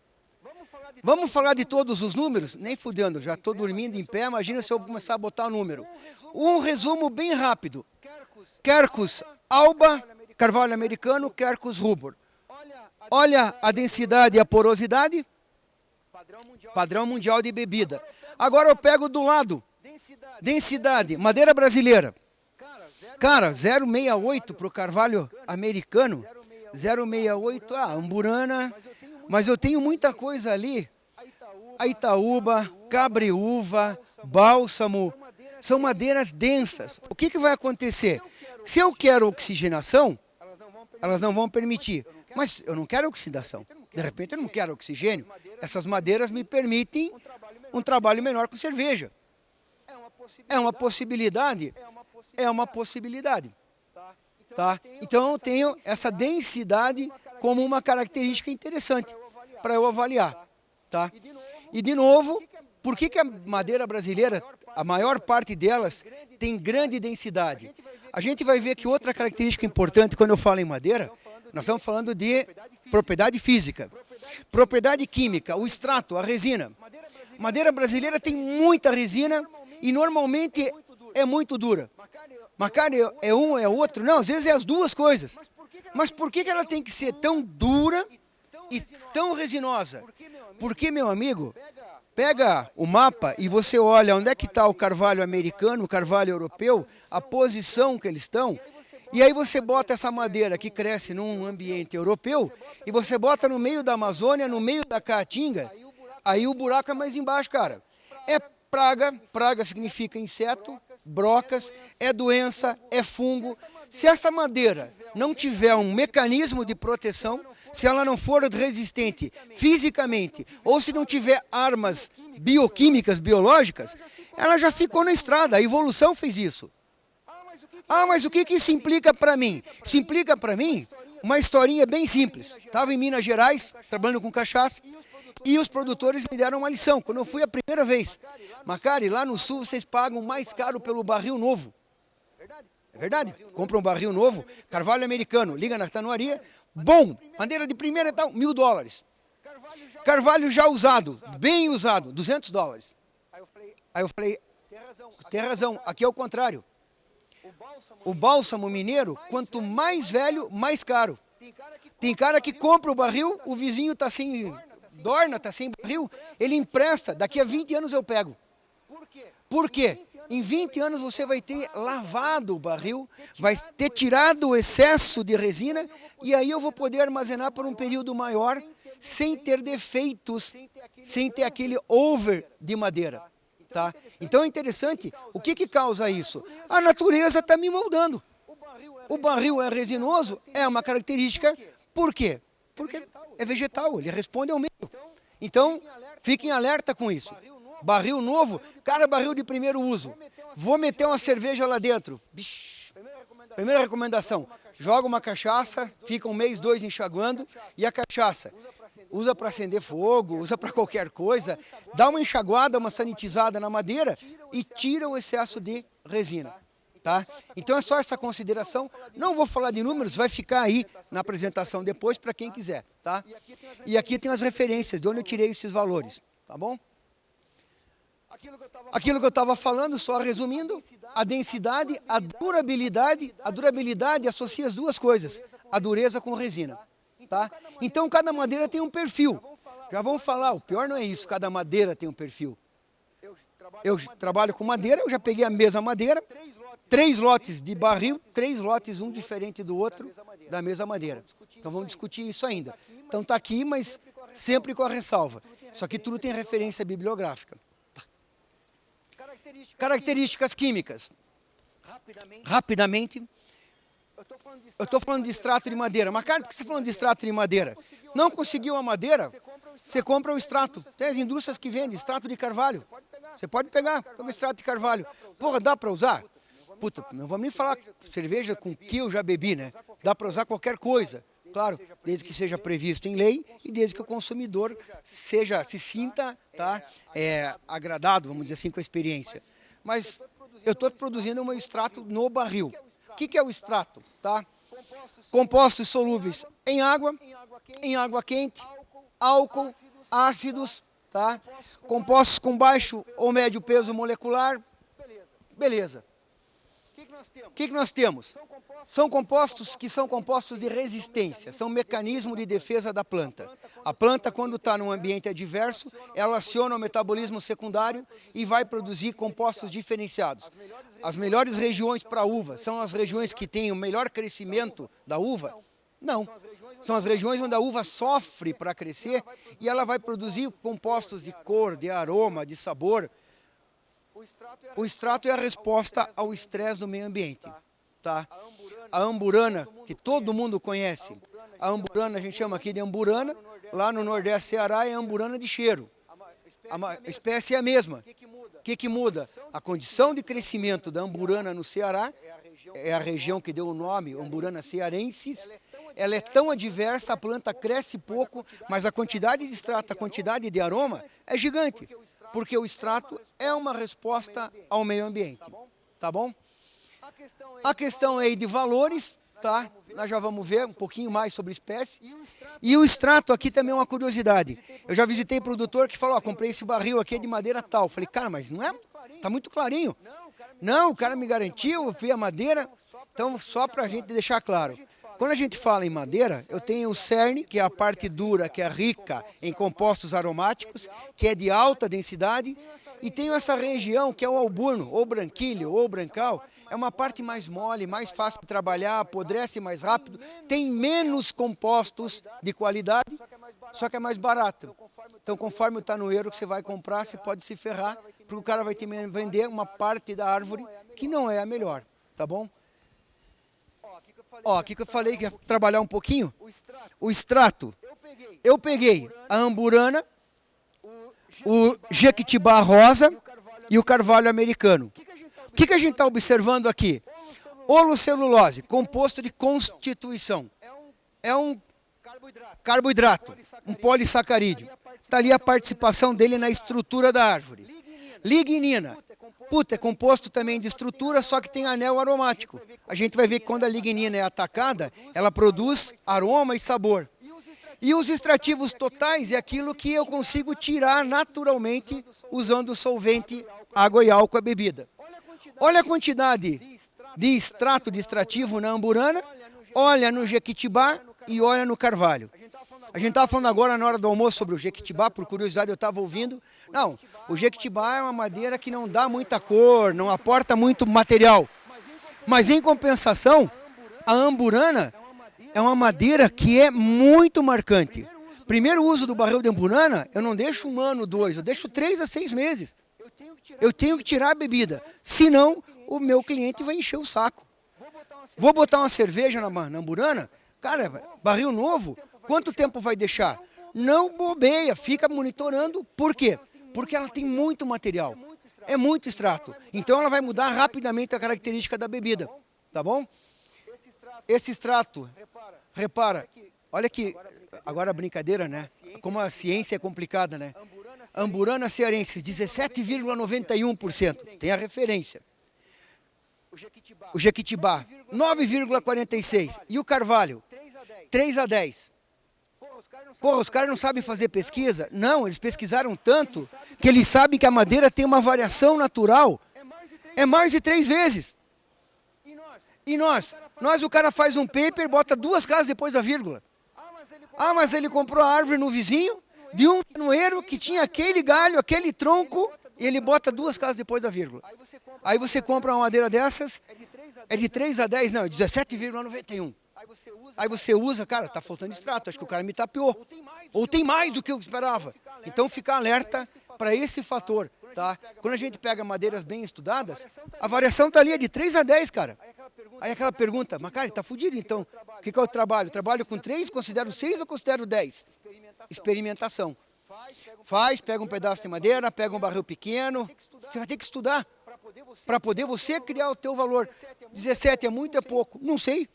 Vamos falar de todos os números? Nem fudendo, já estou dormindo em pé, imagina se eu começar a botar o número. Um resumo bem rápido. Quercus alba, carvalho americano, Quercus rubor. Olha a densidade e a porosidade. Padrão mundial de bebida. Agora eu pego do lado. Densidade, madeira brasileira. Cara, 0,68 para o carvalho americano. 0,68, amburana. Mas eu tenho muita coisa ali. A Itaúba, cabreúva, bálsamo. São madeiras densas. O que vai acontecer? Se eu quero oxigenação, elas não vão permitir. Mas eu não quero oxidação. De repente eu não quero oxigênio. Essas madeiras me permitem um trabalho menor com cerveja. É uma possibilidade? É uma possibilidade. Tá? Então eu tenho essa densidade como uma característica interessante para eu avaliar. Tá? E de novo, por que a madeira brasileira, a maior parte delas, tem grande densidade? A gente vai ver que outra característica importante quando eu falo em madeira, nós estamos falando de propriedade física, propriedade química, o extrato, a resina. Madeira brasileira tem muita resina e normalmente é muito dura. Macário é um, é outro? Não, às vezes é as duas coisas. Mas por que ela tem que ser tão dura e tão resinosa? Porque, meu amigo, pega o mapa e você olha onde é que está o carvalho americano, o carvalho europeu, a posição que eles estão, e aí você bota essa madeira que cresce num ambiente europeu e você bota no meio da Amazônia, no meio da Caatinga, aí o buraco é mais embaixo, cara. É praga significa inseto, brocas, é doença, é fungo. Se essa madeira não tiver um mecanismo de proteção, se ela não for resistente fisicamente, ou se não tiver armas bioquímicas, biológicas, ela já ficou na estrada. A evolução fez isso. Ah, mas o que isso implica para mim? Isso implica para mim uma historinha bem simples. Estava em Minas Gerais, trabalhando com cachaça, e os produtores me deram uma lição. Quando eu fui a primeira vez, Macari, lá no sul vocês pagam mais caro pelo barril novo. É verdade? Compra um barril novo, carvalho americano, liga na tanuaria, bom, madeira de primeira e tal, $1.000. Carvalho já usado, bem usado, $200. Aí eu falei, tem razão, aqui é o contrário. O bálsamo mineiro, quanto mais velho, mais caro. Tem cara que compra o barril, o vizinho está sem dorna, está sem barril, ele empresta, daqui a 20 anos eu pego. Por quê? Em 20 anos você vai ter lavado o barril, vai ter tirado o excesso de resina e aí eu vou poder armazenar por um período maior, sem ter defeitos, sem ter aquele over de madeira. Tá? Então é interessante, o que causa isso? A natureza está me moldando. O barril é resinoso, é uma característica, por quê? Porque é vegetal, ele responde ao meio. Então, fiquem alerta com isso. Barril novo, cara, barril de primeiro uso. Vou meter uma cerveja lá dentro. Bish. Primeira recomendação, joga uma cachaça, fica 1 mês, 2 enxaguando, e a cachaça usa para acender fogo, usa para qualquer coisa, dá uma enxaguada, uma sanitizada na madeira e tira o excesso de resina. Tá? Então é só essa consideração, não vou falar de números, vai ficar aí na apresentação depois para quem quiser. Tá? E aqui tem as referências, de onde eu tirei esses valores. Tá bom? Aquilo que eu estava falando, só resumindo, a densidade, a durabilidade associa as duas coisas, a dureza com resina. Tá? Então cada madeira tem um perfil. Já vamos falar, o pior não é isso, cada madeira tem um perfil. Eu trabalho com madeira, eu já peguei a mesma madeira, 3 lotes de barril, 3 lotes, um diferente do outro, da mesma madeira. Então vamos discutir isso ainda. Então está aqui, mas sempre com a ressalva. Isso aqui tudo tem referência bibliográfica. Características químicas. Rapidamente. Eu estou falando de extrato de madeira. Mas, cara, por que você está falando de extrato de madeira? Não conseguiu a madeira, você compra o extrato. Tem as indústrias que vendem extrato de carvalho. Você pode pegar o extrato de carvalho. Porra, dá para usar? Puta, não vamos nem falar cerveja com que eu já bebi, né? Dá para usar qualquer coisa. Claro, desde que seja previsto em lei e desde que o consumidor se sinta agradado, vamos dizer assim, com a experiência. Mas eu estou produzindo um extrato no barril. O que é o extrato? Tá? Compostos solúveis em água quente, álcool, ácidos, tá? Compostos com baixo ou médio peso molecular. Beleza. O que nós temos? São compostos que são compostos de resistência, são mecanismo de defesa da planta. A planta, quando está num ambiente adverso, ela aciona o metabolismo secundário e vai produzir compostos diferenciados. As melhores regiões para a uva são as regiões que têm o melhor crescimento da uva? Não. São as regiões onde a uva sofre para crescer e ela vai produzir compostos de cor, de aroma, de sabor. O extrato é a resposta ao estresse do meio ambiente. Tá? A amburana, que todo mundo conhece, a amburana a gente chama aqui de amburana, lá no Nordeste Ceará é amburana de cheiro. A espécie é a mesma. O que muda? A condição de crescimento da amburana no Ceará, é a região que deu o nome, amburana cearensis, ela é tão adversa, a planta cresce pouco, mas a quantidade de extrato, a quantidade de aroma é gigante, porque o extrato é uma resposta ao meio ambiente. Tá bom? A questão aí de valores, tá? Nós já vamos ver um pouquinho mais sobre espécie. E o extrato aqui também é uma curiosidade. Eu já visitei produtor que falou, comprei esse barril aqui de madeira tal. Falei, cara, mas não é? Tá muito clarinho. Não, o cara me garantiu, eu vi a madeira. Então, só para a gente deixar claro. Quando a gente fala em madeira, eu tenho o cerne, que é a parte dura, que é rica em compostos aromáticos, que é de alta densidade, e tenho essa região, que é o alburno, ou branquilho, ou brancal, é uma parte mais mole, mais fácil de trabalhar, apodrece mais rápido, tem menos compostos de qualidade, só que é mais barato. Então, conforme o tanoeiro que você vai comprar, você pode se ferrar, porque o cara vai te vender uma parte da árvore que não é a melhor, tá bom? Ó, aqui que eu falei que ia trabalhar um pouquinho. O extrato. Eu peguei a amburana, o jequitibá rosa e o carvalho americano. O que a gente está observando aqui? Holocelulose, composto de constituição. É um carboidrato, um polissacarídeo. Está ali a participação dele na estrutura da árvore. Lignina. Puta, é composto também de estrutura, só que tem anel aromático. A gente vai ver que quando a lignina é atacada, ela produz aroma e sabor. E os extrativos totais é aquilo que eu consigo tirar naturalmente usando solvente, água e álcool a bebida. Olha a quantidade de extrato de extrativo na amburana, olha no jequitibá e olha no carvalho. A gente estava falando agora na hora do almoço sobre o jequitibá, por curiosidade eu estava ouvindo. Não, o jequitibá é uma madeira que não dá muita cor, não aporta muito material. Mas em compensação, a amburana é uma madeira que é muito marcante. Primeiro uso do barril de amburana, eu não deixo 1 ano, 2, eu deixo 3 a 6 meses. Eu tenho que tirar a bebida, senão o meu cliente vai encher o saco. Vou botar uma cerveja na amburana, cara, barril novo, quanto tempo vai deixar? Não bobeia, fica monitorando. Por quê? Porque ela tem muito material, é muito extrato. Então ela vai mudar rapidamente a característica da bebida, tá bom? Esse extrato, repara, olha aqui, agora a brincadeira, né? Como a ciência é complicada, né? Amburana cearense, 17,91%, tem a referência. O jequitibá, 9,46%. E o carvalho, 3 a 10%. Pô, os caras não sabem fazer pesquisa? Não, eles pesquisaram tanto que eles sabem que a madeira tem uma variação natural. É mais de 3 vezes. E nós o cara faz um paper, bota 2 casas depois da vírgula. Ah, mas ele comprou a árvore no vizinho, de um canoeiro que tinha aquele galho, aquele tronco, e ele bota 2 casas depois da vírgula. Aí você compra uma madeira dessas, é de 3 a 10, não, é 17,91. Aí você usa, cara, tá faltando extrato, acho que o cara me tapeou. Ou tem mais do que eu esperava. Então fica alerta para esse fator, tá? Quando a gente pega madeiras bem estudadas, a variação tá ali, é de 3 a 10, cara. Aí aquela pergunta, mas cara, tá fudido então. O que eu trabalho? Trabalho com 3, considero 6 ou considero 10? Experimentação. Faz, pega um pedaço de madeira, pega um barril pequeno. Você vai ter que estudar para poder você criar o teu valor. 17 é muito, é pouco? Não sei.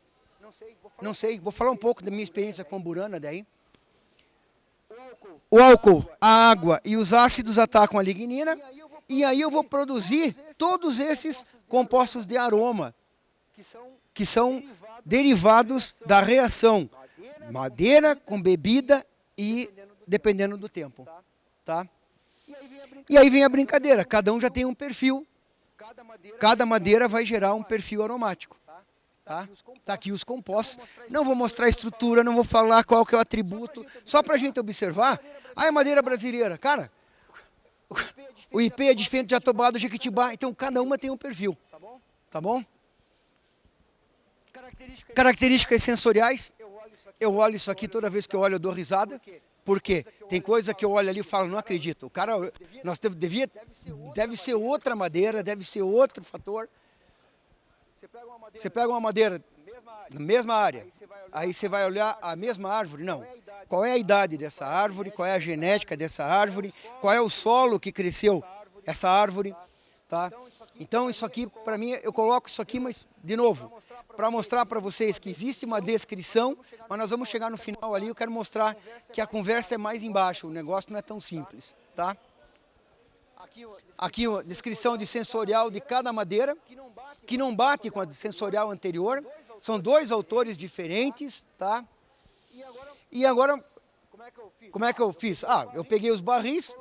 Não sei. Vou falar um pouco da minha experiência com a amburana daí. O álcool, a água e os ácidos atacam a lignina. E aí eu vou produzir todos esses compostos de aroma, que são derivados da reação madeira com bebida e dependendo do tempo, tá? E aí vem a brincadeira, cada um já tem um perfil, cada madeira vai gerar um perfil aromático, tá? Tá aqui os compostos, não vou mostrar a estrutura, não vou falar qual que é o atributo, só pra gente observar. Ah, é madeira brasileira, cara, o IP é diferente de Jatobá, do Jequitibá, então cada uma tem um perfil, tá bom? Características sensoriais, eu olho isso aqui toda vez que eu olho eu dou risada, porque tem coisa que eu olho ali e falo, não acredito, o cara, deve ser outra madeira, deve ser outro fator. Você pega uma madeira na mesma área, aí você vai olhar a mesma árvore, não. Qual é a idade dessa árvore, qual é a genética dessa árvore, qual é o solo que cresceu essa árvore, tá? Então isso aqui, para mim, eu coloco isso aqui, mas, de novo, para mostrar para vocês que existe uma descrição, mas nós vamos chegar no final ali, eu quero mostrar que a conversa é mais embaixo, o negócio não é tão simples, tá? Aqui a descrição de sensorial de cada madeira, que não bate com a sensorial anterior, são 2 autores diferentes, tá? E agora, como é que eu fiz? Ah, eu peguei os barris,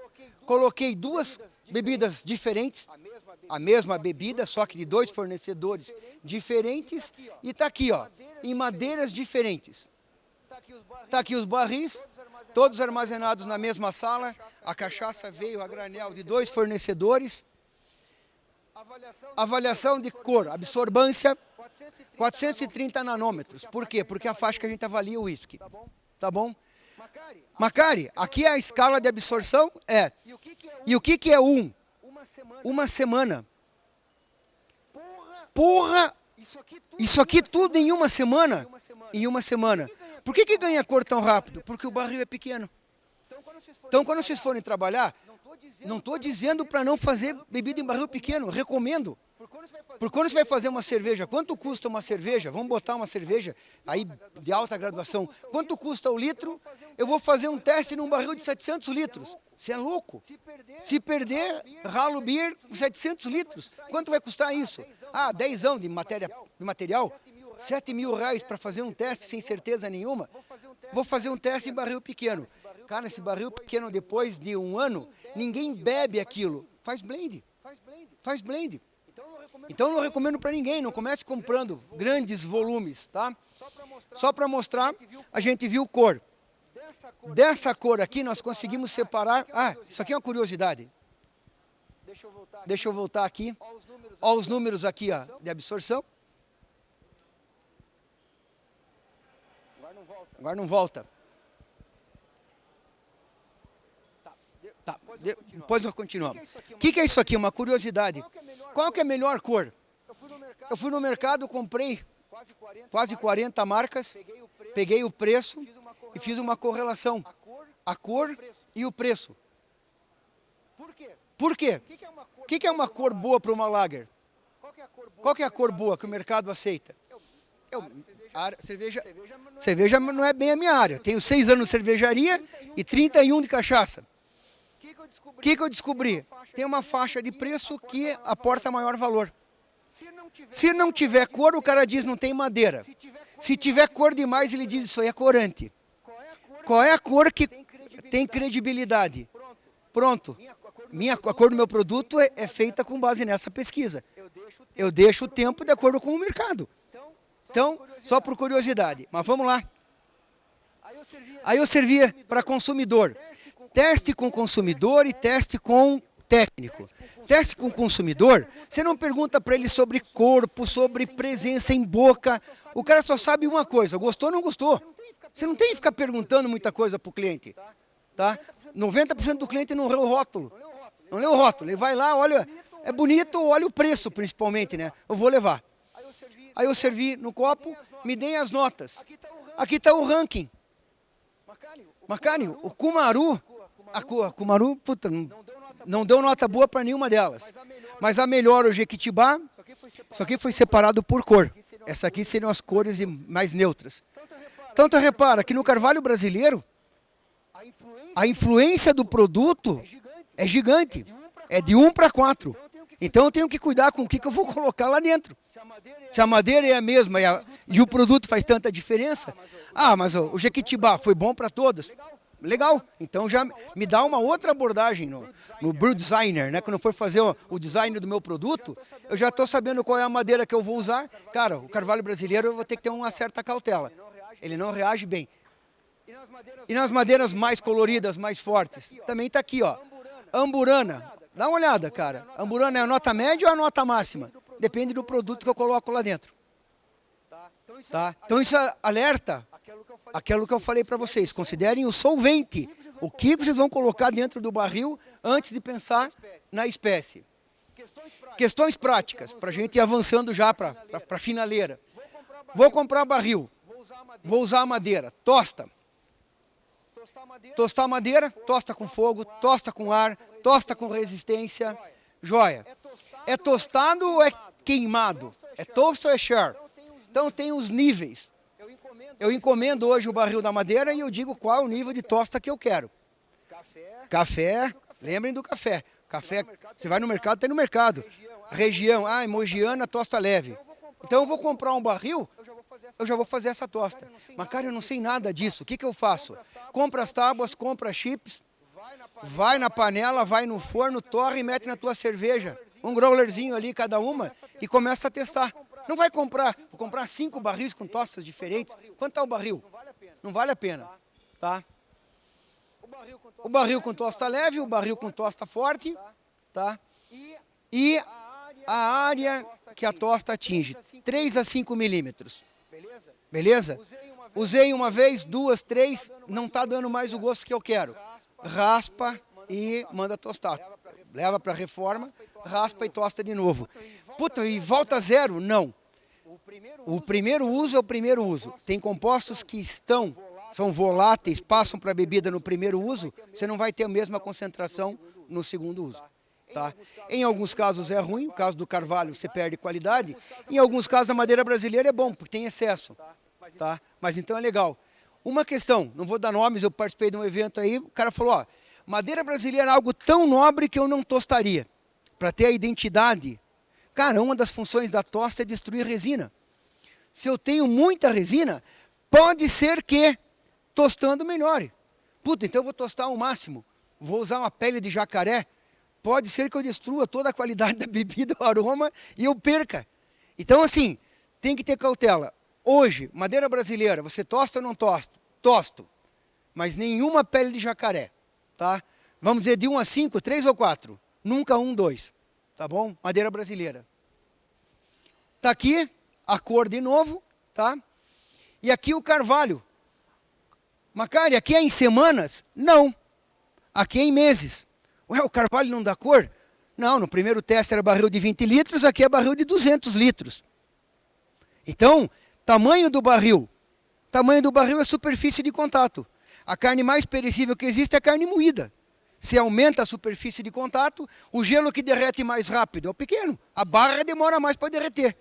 coloquei 2 bebidas diferentes, a mesma bebida, só que de 2 fornecedores diferentes, e tá aqui, ó, em madeiras diferentes. Tá aqui os barris, todos armazenados na mesma sala, a cachaça veio a granel de 2 fornecedores. Avaliação de cor, absorvância, 430 nanômetros. Por quê? Porque é a faixa que a gente avalia o uísque. Tá bom? Macari, aqui é a escala de absorção? É. E o que é 1? Uma semana. Porra! Isso aqui tudo em uma semana? Em uma semana. Por que ganha cor tão rápido? Porque o barril é pequeno. Então, quando vocês forem trabalhar, não estou dizendo para não fazer bebida em barril pequeno, recomendo. Porque quando você vai fazer uma cerveja, quanto custa uma cerveja? Vamos botar uma cerveja aí de alta graduação. Quanto custa o litro? Eu vou fazer um teste num barril de 700 litros. Você é louco? Se perder, ralo beer com 700 litros. Quanto vai custar isso? 10 anos de material? 7 mil reais para fazer um teste sem certeza nenhuma? Vou fazer um teste em barril pequeno. Cara, esse barril pequeno, depois de um ano, ninguém bebe aquilo. Faz blend. Faz blend. Então, não recomendo para ninguém, não comece comprando grandes volumes, tá? Só para mostrar, a gente viu cor. Dessa cor aqui, nós conseguimos separar... isso aqui é uma curiosidade. Deixa eu voltar aqui. Olha os números aqui, ó, de absorção. Agora não volta. Tá, depois nós continuamos. O que é isso aqui? Uma curiosidade. Qual que é a melhor cor? Eu fui no mercado, comprei quase 40 marcas, peguei o preço e fiz uma correlação. A cor e o preço. Por quê? O que é uma cor boa para uma lager? Qual que é a cor boa que o mercado aceita? Cerveja não é bem a minha área. Tenho 6 anos de cervejaria e 31 de cachaça. O que eu descobri? Tem uma faixa de preço que aporta maior valor. Se não tiver cor, o cara diz não tem madeira. Se tiver cor demais, ele diz isso aí é corante. Qual é a cor que tem credibilidade? Pronto. A cor do meu produto é feita com base nessa pesquisa. Eu deixo o tempo de acordo com o mercado. Então, só por curiosidade. Mas vamos lá. Aí eu servia para consumidor. Teste com consumidor e teste com técnico. Teste com consumidor, você não pergunta para ele sobre corpo, sobre presença em boca. O cara só sabe uma coisa, gostou ou não gostou. Você não tem que ficar perguntando muita coisa para o cliente. Tá? 90% do cliente não lê o rótulo. Não lê o rótulo. Ele vai lá, olha, é bonito, olha o preço principalmente, né? Eu vou levar. Aí eu servi no copo, me deem as notas. Aqui está o ranking. Macani, o Cumaru, a Cumaru, puta, não deu nota boa para nenhuma delas. Mas a melhor, o Jequitibá, isso aqui foi separado por cor. Essa aqui seriam as cores mais neutras. Então, tu repara que no carvalho brasileiro, a influência do produto é gigante. É de 1 para 4. Então, eu tenho que cuidar com o que eu vou colocar lá dentro. Se a madeira é a mesma e o produto faz tanta diferença, mas o Jequitibá foi bom para todas. Legal, então já me dá uma outra abordagem no Brew Designer, né? Quando eu for fazer o design do meu produto, eu já estou sabendo qual é a madeira que eu vou usar. Cara, o carvalho brasileiro eu vou ter que ter uma certa cautela. Ele não reage bem. E nas madeiras mais coloridas, mais fortes, também está aqui, ó. Amburana, dá uma olhada, cara. Amburana é a nota média ou a nota máxima? Depende do produto que eu coloco lá dentro. Tá? Então isso alerta aquilo que eu falei para vocês. Considerem o solvente. O que vocês vão colocar dentro do barril antes de pensar na espécie. Questões práticas, para a gente ir avançando já para a finaleira. Vou comprar barril. Vou usar a madeira. Tosta. Tostar a madeira, tosta com fogo, tosta com ar, tosta com resistência. Joia. É tostado ou é queimado? É toast ou é char? Então tem os níveis. Eu encomendo hoje o barril da madeira e eu digo qual é o nível de tosta que eu quero. Café, lembrem do café. Café, você vai no mercado, tem no mercado. Região, Mogiana, tosta leve. Então eu vou comprar um barril, eu já vou fazer essa tosta. Mas cara, eu não sei nada disso, o que eu faço? Compra as tábuas, compra chips, vai na panela, vai no forno, torra e mete na tua cerveja. Um growlerzinho ali cada uma e começa a testar. Não vai comprar, vou comprar 5 barris com tostas diferentes. Quanto está o barril? Não vale a pena. Tá? O barril com tosta leve, o barril com tosta forte. Tá? E a área que a tosta atinge, 3 a 5 milímetros. Beleza? Usei uma vez, 2, 3, não está dando mais o gosto que eu quero. Raspa e manda tostar. Leva para a reforma, raspa e tosta de novo. Puta, e volta zero? Não. O primeiro uso é o primeiro uso. Tem compostos que são voláteis, passam para a bebida no primeiro uso, você não vai ter a mesma concentração no segundo uso. Tá? Em alguns casos é ruim, no caso do carvalho você perde qualidade, em alguns casos a madeira brasileira é bom, porque tem excesso. Tá? Mas então é legal. Uma questão, não vou dar nomes, eu participei de um evento aí, o cara falou, ó, madeira brasileira é algo tão nobre que eu não tostaria. Para ter a identidade. Cara, uma das funções da tosta é destruir resina. Se eu tenho muita resina, pode ser que tostando melhore. Puta, então eu vou tostar ao máximo. Vou usar uma pele de jacaré. Pode ser que eu destrua toda a qualidade da bebida, o aroma, e eu perca. Então, assim, tem que ter cautela. Hoje, madeira brasileira, você tosta ou não tosta? Tosto. Mas nenhuma pele de jacaré. Tá? Vamos dizer de 1 a 5, 3 ou 4. Nunca 1, 2. Tá bom? Madeira brasileira. Tá aqui a cor de novo, tá? E aqui o carvalho. Macari, aqui é em semanas? Não. Aqui é em meses. Ué, o carvalho não dá cor? Não, no primeiro teste era barril de 20 litros, aqui é barril de 200 litros. Então, tamanho do barril. Tamanho do barril é superfície de contato. A carne mais perecível que existe é a carne moída. Se aumenta a superfície de contato, o gelo que derrete mais rápido é o pequeno. A barra demora mais para derreter.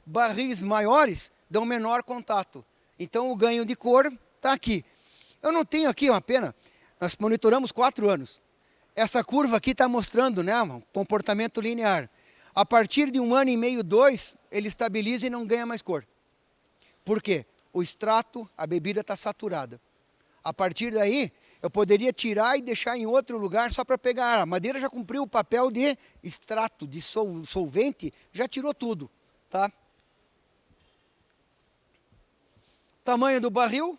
Barris maiores dão menor contato. Então o ganho de cor está aqui. Eu não tenho aqui uma pena. Nós monitoramos 4 anos. Essa curva aqui está mostrando, né, um comportamento linear. A partir de 1 ano e meio, 2, ele estabiliza e não ganha mais cor. Por quê? O extrato, a bebida está saturada. A partir daí, eu poderia tirar e deixar em outro lugar só para pegar. A madeira já cumpriu o papel de extrato, de solvente, já tirou tudo. Tá? Tamanho do barril.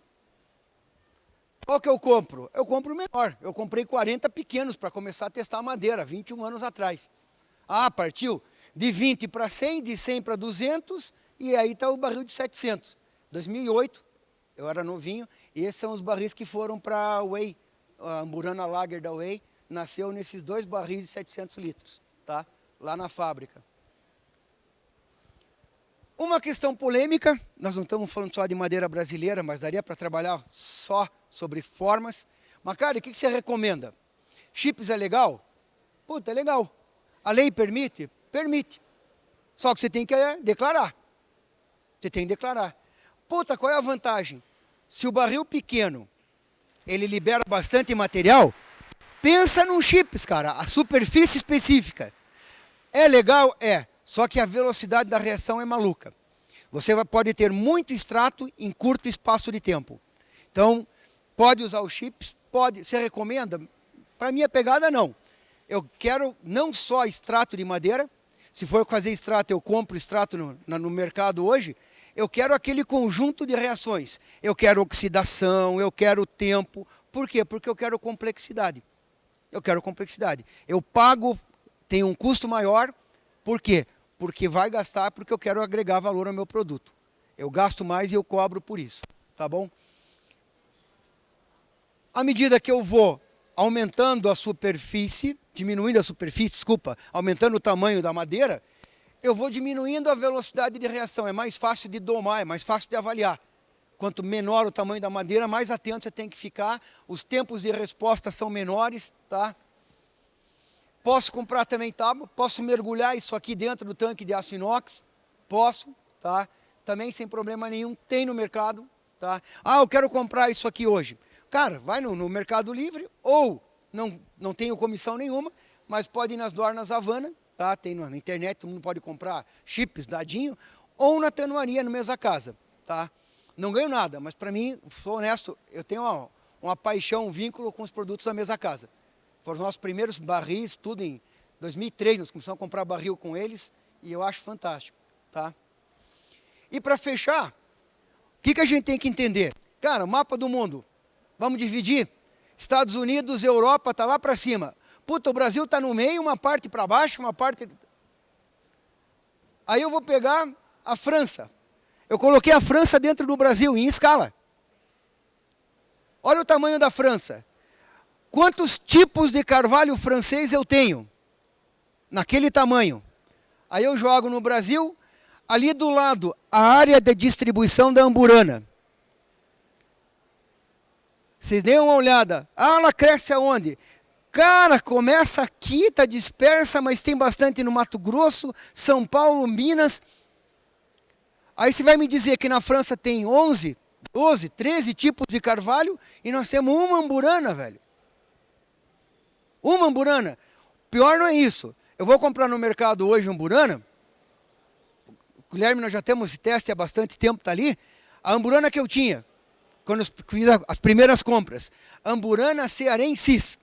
Qual que eu compro? Eu compro menor. Eu comprei 40 pequenos para começar a testar a madeira, 21 anos atrás. Ah, partiu de 20 para 100, de 100 para 200, e aí está o barril de 700. 2008, eu era novinho, e esses são os barris que foram para a Whey, a Amburana Lager da Whey, nasceu nesses 2 barris de 700 litros, tá? Lá na fábrica. Uma questão polêmica, nós não estamos falando só de madeira brasileira, mas daria para trabalhar só sobre formas. Macari, o que você recomenda? Chips é legal? Puta, é legal. A lei permite? Permite. Só que você tem que declarar. Você tem que declarar. Puta, qual é a vantagem? Se o barril pequeno, ele libera bastante material, pensa num chips, cara, a superfície específica. É legal? É. Só que a velocidade da reação é maluca. Você pode ter muito extrato em curto espaço de tempo. Então, pode usar os chips, pode. Você recomenda? Para minha pegada, não. Eu quero não só extrato de madeira. Se for fazer extrato, eu compro extrato no mercado hoje. Eu quero aquele conjunto de reações. Eu quero oxidação, eu quero tempo. Por quê? Porque eu quero complexidade. Eu quero complexidade. Eu pago, tem um custo maior. Por quê? Porque vai gastar, porque eu quero agregar valor ao meu produto. Eu gasto mais e eu cobro por isso. Tá bom? À medida que eu vou aumentando a superfície, diminuindo a superfície, desculpa, aumentando o tamanho da madeira, eu vou diminuindo a velocidade de reação. É mais fácil de domar, é mais fácil de avaliar. Quanto menor o tamanho da madeira, mais atento você tem que ficar. Os tempos de resposta são menores, tá? Posso comprar também tábua, posso mergulhar isso aqui dentro do tanque de aço inox, posso, tá? Também sem problema nenhum, tem no mercado, tá? Ah, eu quero comprar isso aqui hoje. Cara, vai no Mercado Livre, ou não tenho comissão nenhuma, mas pode ir nas Dornas Havana, tá? Tem na internet, todo mundo pode comprar chips, dadinho, ou na tanuaria, no Mesa Casa, tá? Não ganho nada, mas para mim, sou honesto, eu tenho uma paixão, um vínculo com os produtos da Mesa Casa. Foram os nossos primeiros barris, tudo em 2003, nós começamos a comprar barril com eles, e eu acho fantástico, tá? E para fechar, o que a gente tem que entender? Cara, mapa do mundo, vamos dividir? Estados Unidos, Europa, tá lá para cima. Puta, o Brasil tá no meio, uma parte para baixo, uma parte... Aí eu vou pegar a França. Eu coloquei a França dentro do Brasil, em escala. Olha o tamanho da França. Quantos tipos de carvalho francês eu tenho? Naquele tamanho. Aí eu jogo no Brasil, Ali do lado, a área de distribuição da Amburana. Vocês deem uma olhada. Ah, ela cresce aonde? Cara, começa aqui, tá dispersa, mas tem bastante no Mato Grosso, São Paulo, Minas. Aí você vai me dizer que na França tem 11, 12, 13 tipos de carvalho e nós temos uma Amburana, velho. Uma Amburana. Pior não é isso. Eu vou comprar no mercado hoje Amburana. Guilherme, nós já temos esse teste há bastante tempo, tá ali. A Amburana que eu tinha, quando eu fiz as primeiras compras, Amburana cearensis.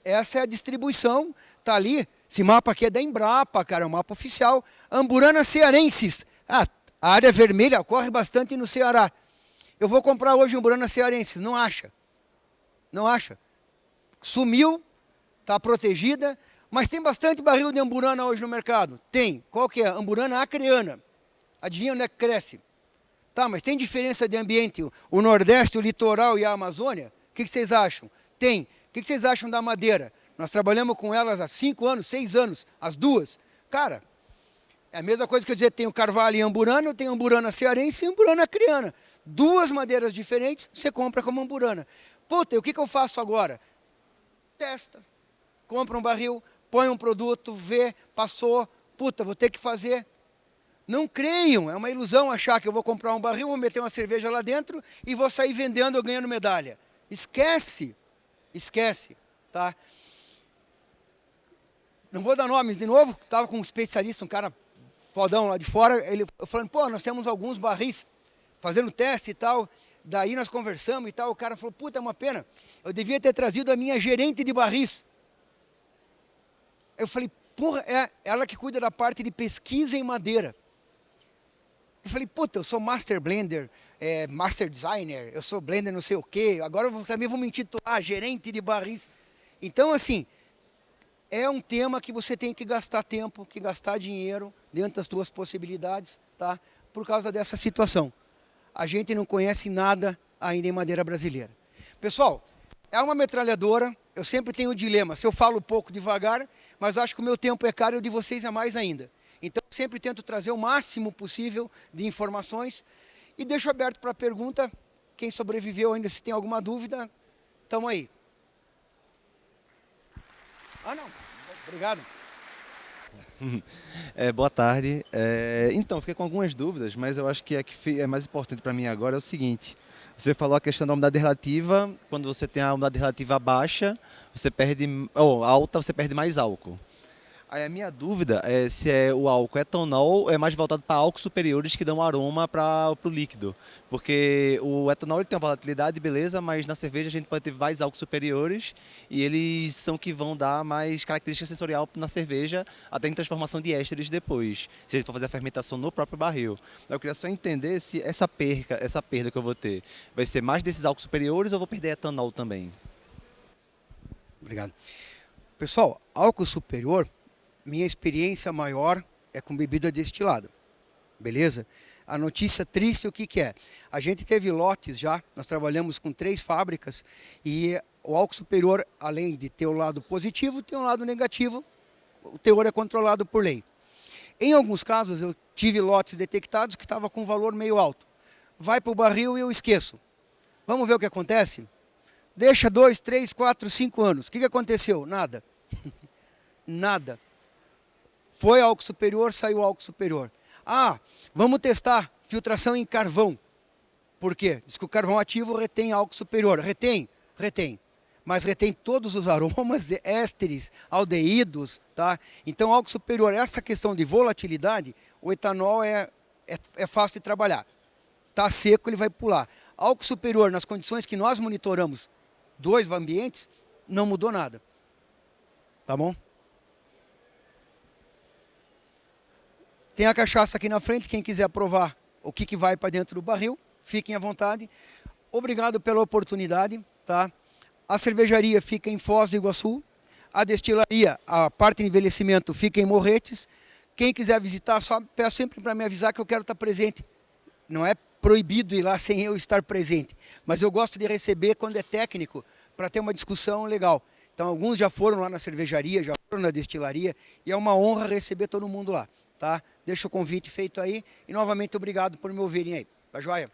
Essa é a distribuição, tá ali. Esse mapa aqui é da Embrapa, cara, é um mapa oficial. Amburana cearensis. Ah, a área vermelha ocorre bastante no Ceará. Eu vou comprar hoje Amburana cearensis, não acha. Não acha. Sumiu, tá protegida, mas tem bastante barril de Amburana hoje no mercado. Tem. Qual que é? Amburana acreana. Adivinha onde é que cresce? Tá, mas tem diferença de ambiente? O Nordeste, o litoral e a Amazônia? O que vocês acham? Tem. O que vocês acham da madeira? Nós trabalhamos com elas há 5 anos, 6 anos, as duas. Cara, é a mesma coisa que eu dizer, tem o carvalho e Amburana, tem Amburana cearense e Amburana acreana. Duas madeiras diferentes, você compra como Amburana. Puta, e o que eu faço agora? Testa. Compra um barril, põe um produto, vê, passou. Puta, vou ter que fazer. Não creiam, é uma ilusão achar que eu vou comprar um barril, vou meter uma cerveja lá dentro e vou sair vendendo ou ganhando medalha. Esquece. Esquece, tá? Não vou dar nomes de novo, estava com um especialista, um cara fodão lá de fora, ele falando, pô, nós temos alguns barris fazendo teste e tal, daí nós conversamos e tal, o cara falou, puta, é uma pena, eu devia ter trazido a minha gerente de barris. Eu falei, porra, é ela que cuida da parte de pesquisa em madeira. Eu falei, puta, eu sou Master Blender, Master Designer, eu sou Blender não sei o quê, agora eu também vou me intitular gerente de barris. Então, assim, é um tema que você tem que gastar tempo, que gastar dinheiro dentro das suas possibilidades, tá? Por causa dessa situação. A gente não conhece nada ainda em madeira brasileira. Pessoal, é uma metralhadora, eu sempre tenho um dilema, se eu falo pouco devagar, mas acho que o meu tempo é caro e o de vocês é mais ainda. Então, eu sempre tento trazer o máximo possível de informações e deixo aberto para pergunta. Quem sobreviveu ainda, se tem alguma dúvida, estamos aí. Ah, não. Obrigado. Boa tarde. Então, fiquei com algumas dúvidas, mas eu acho que a que é mais importante para mim agora é o seguinte. Você falou a questão da umidade relativa. Quando você tem a umidade relativa baixa, você perde, ou alta, você perde mais álcool. Aí a minha dúvida é se o álcool etanol é mais voltado para álcools superiores que dão aroma para o líquido. Porque o etanol ele tem uma volatilidade, beleza, mas na cerveja a gente pode ter mais álcools superiores e eles são que vão dar mais característica sensorial na cerveja, até em transformação de ésteres depois, se a gente for fazer a fermentação no próprio barril. Eu queria só entender se essa perda que eu vou ter, vai ser mais desses álcools superiores ou eu vou perder etanol também? Obrigado. Pessoal, álcool superior, minha experiência maior é com bebida destilada, beleza? A notícia triste, o que que é? A gente teve lotes já, nós trabalhamos com 3 fábricas e o álcool superior, além de ter o lado positivo, tem um lado negativo, o teor é controlado por lei. Em alguns casos eu tive lotes detectados que estavam com um valor meio alto. Vai para o barril e eu esqueço. Vamos ver o que acontece? Deixa 2, 3, 4, 5 anos. O que aconteceu? Nada. Nada. Foi álcool superior, saiu álcool superior. Ah, vamos testar filtração em carvão. Por quê? Diz que o carvão ativo retém álcool superior. Retém? Retém. Mas retém todos os aromas, ésteres, aldeídos, tá? Então, álcool superior, essa questão de volatilidade, o etanol é fácil de trabalhar. Tá seco, ele vai pular. Álcool superior, nas condições que nós monitoramos 2 ambientes, não mudou nada. Tá bom? Tem a cachaça aqui na frente, quem quiser provar o que vai para dentro do barril, fiquem à vontade. Obrigado pela oportunidade, tá? A cervejaria fica em Foz do Iguaçu, a destilaria, a parte de envelhecimento fica em Morretes. Quem quiser visitar, só peço sempre para me avisar que eu quero estar presente. Não é proibido ir lá sem eu estar presente, mas eu gosto de receber quando é técnico, para ter uma discussão legal. Então, alguns já foram lá na cervejaria, já foram na destilaria, e é uma honra receber todo mundo lá. tá? Deixa o convite feito aí e novamente obrigado por me ouvirem aí. Tá joia?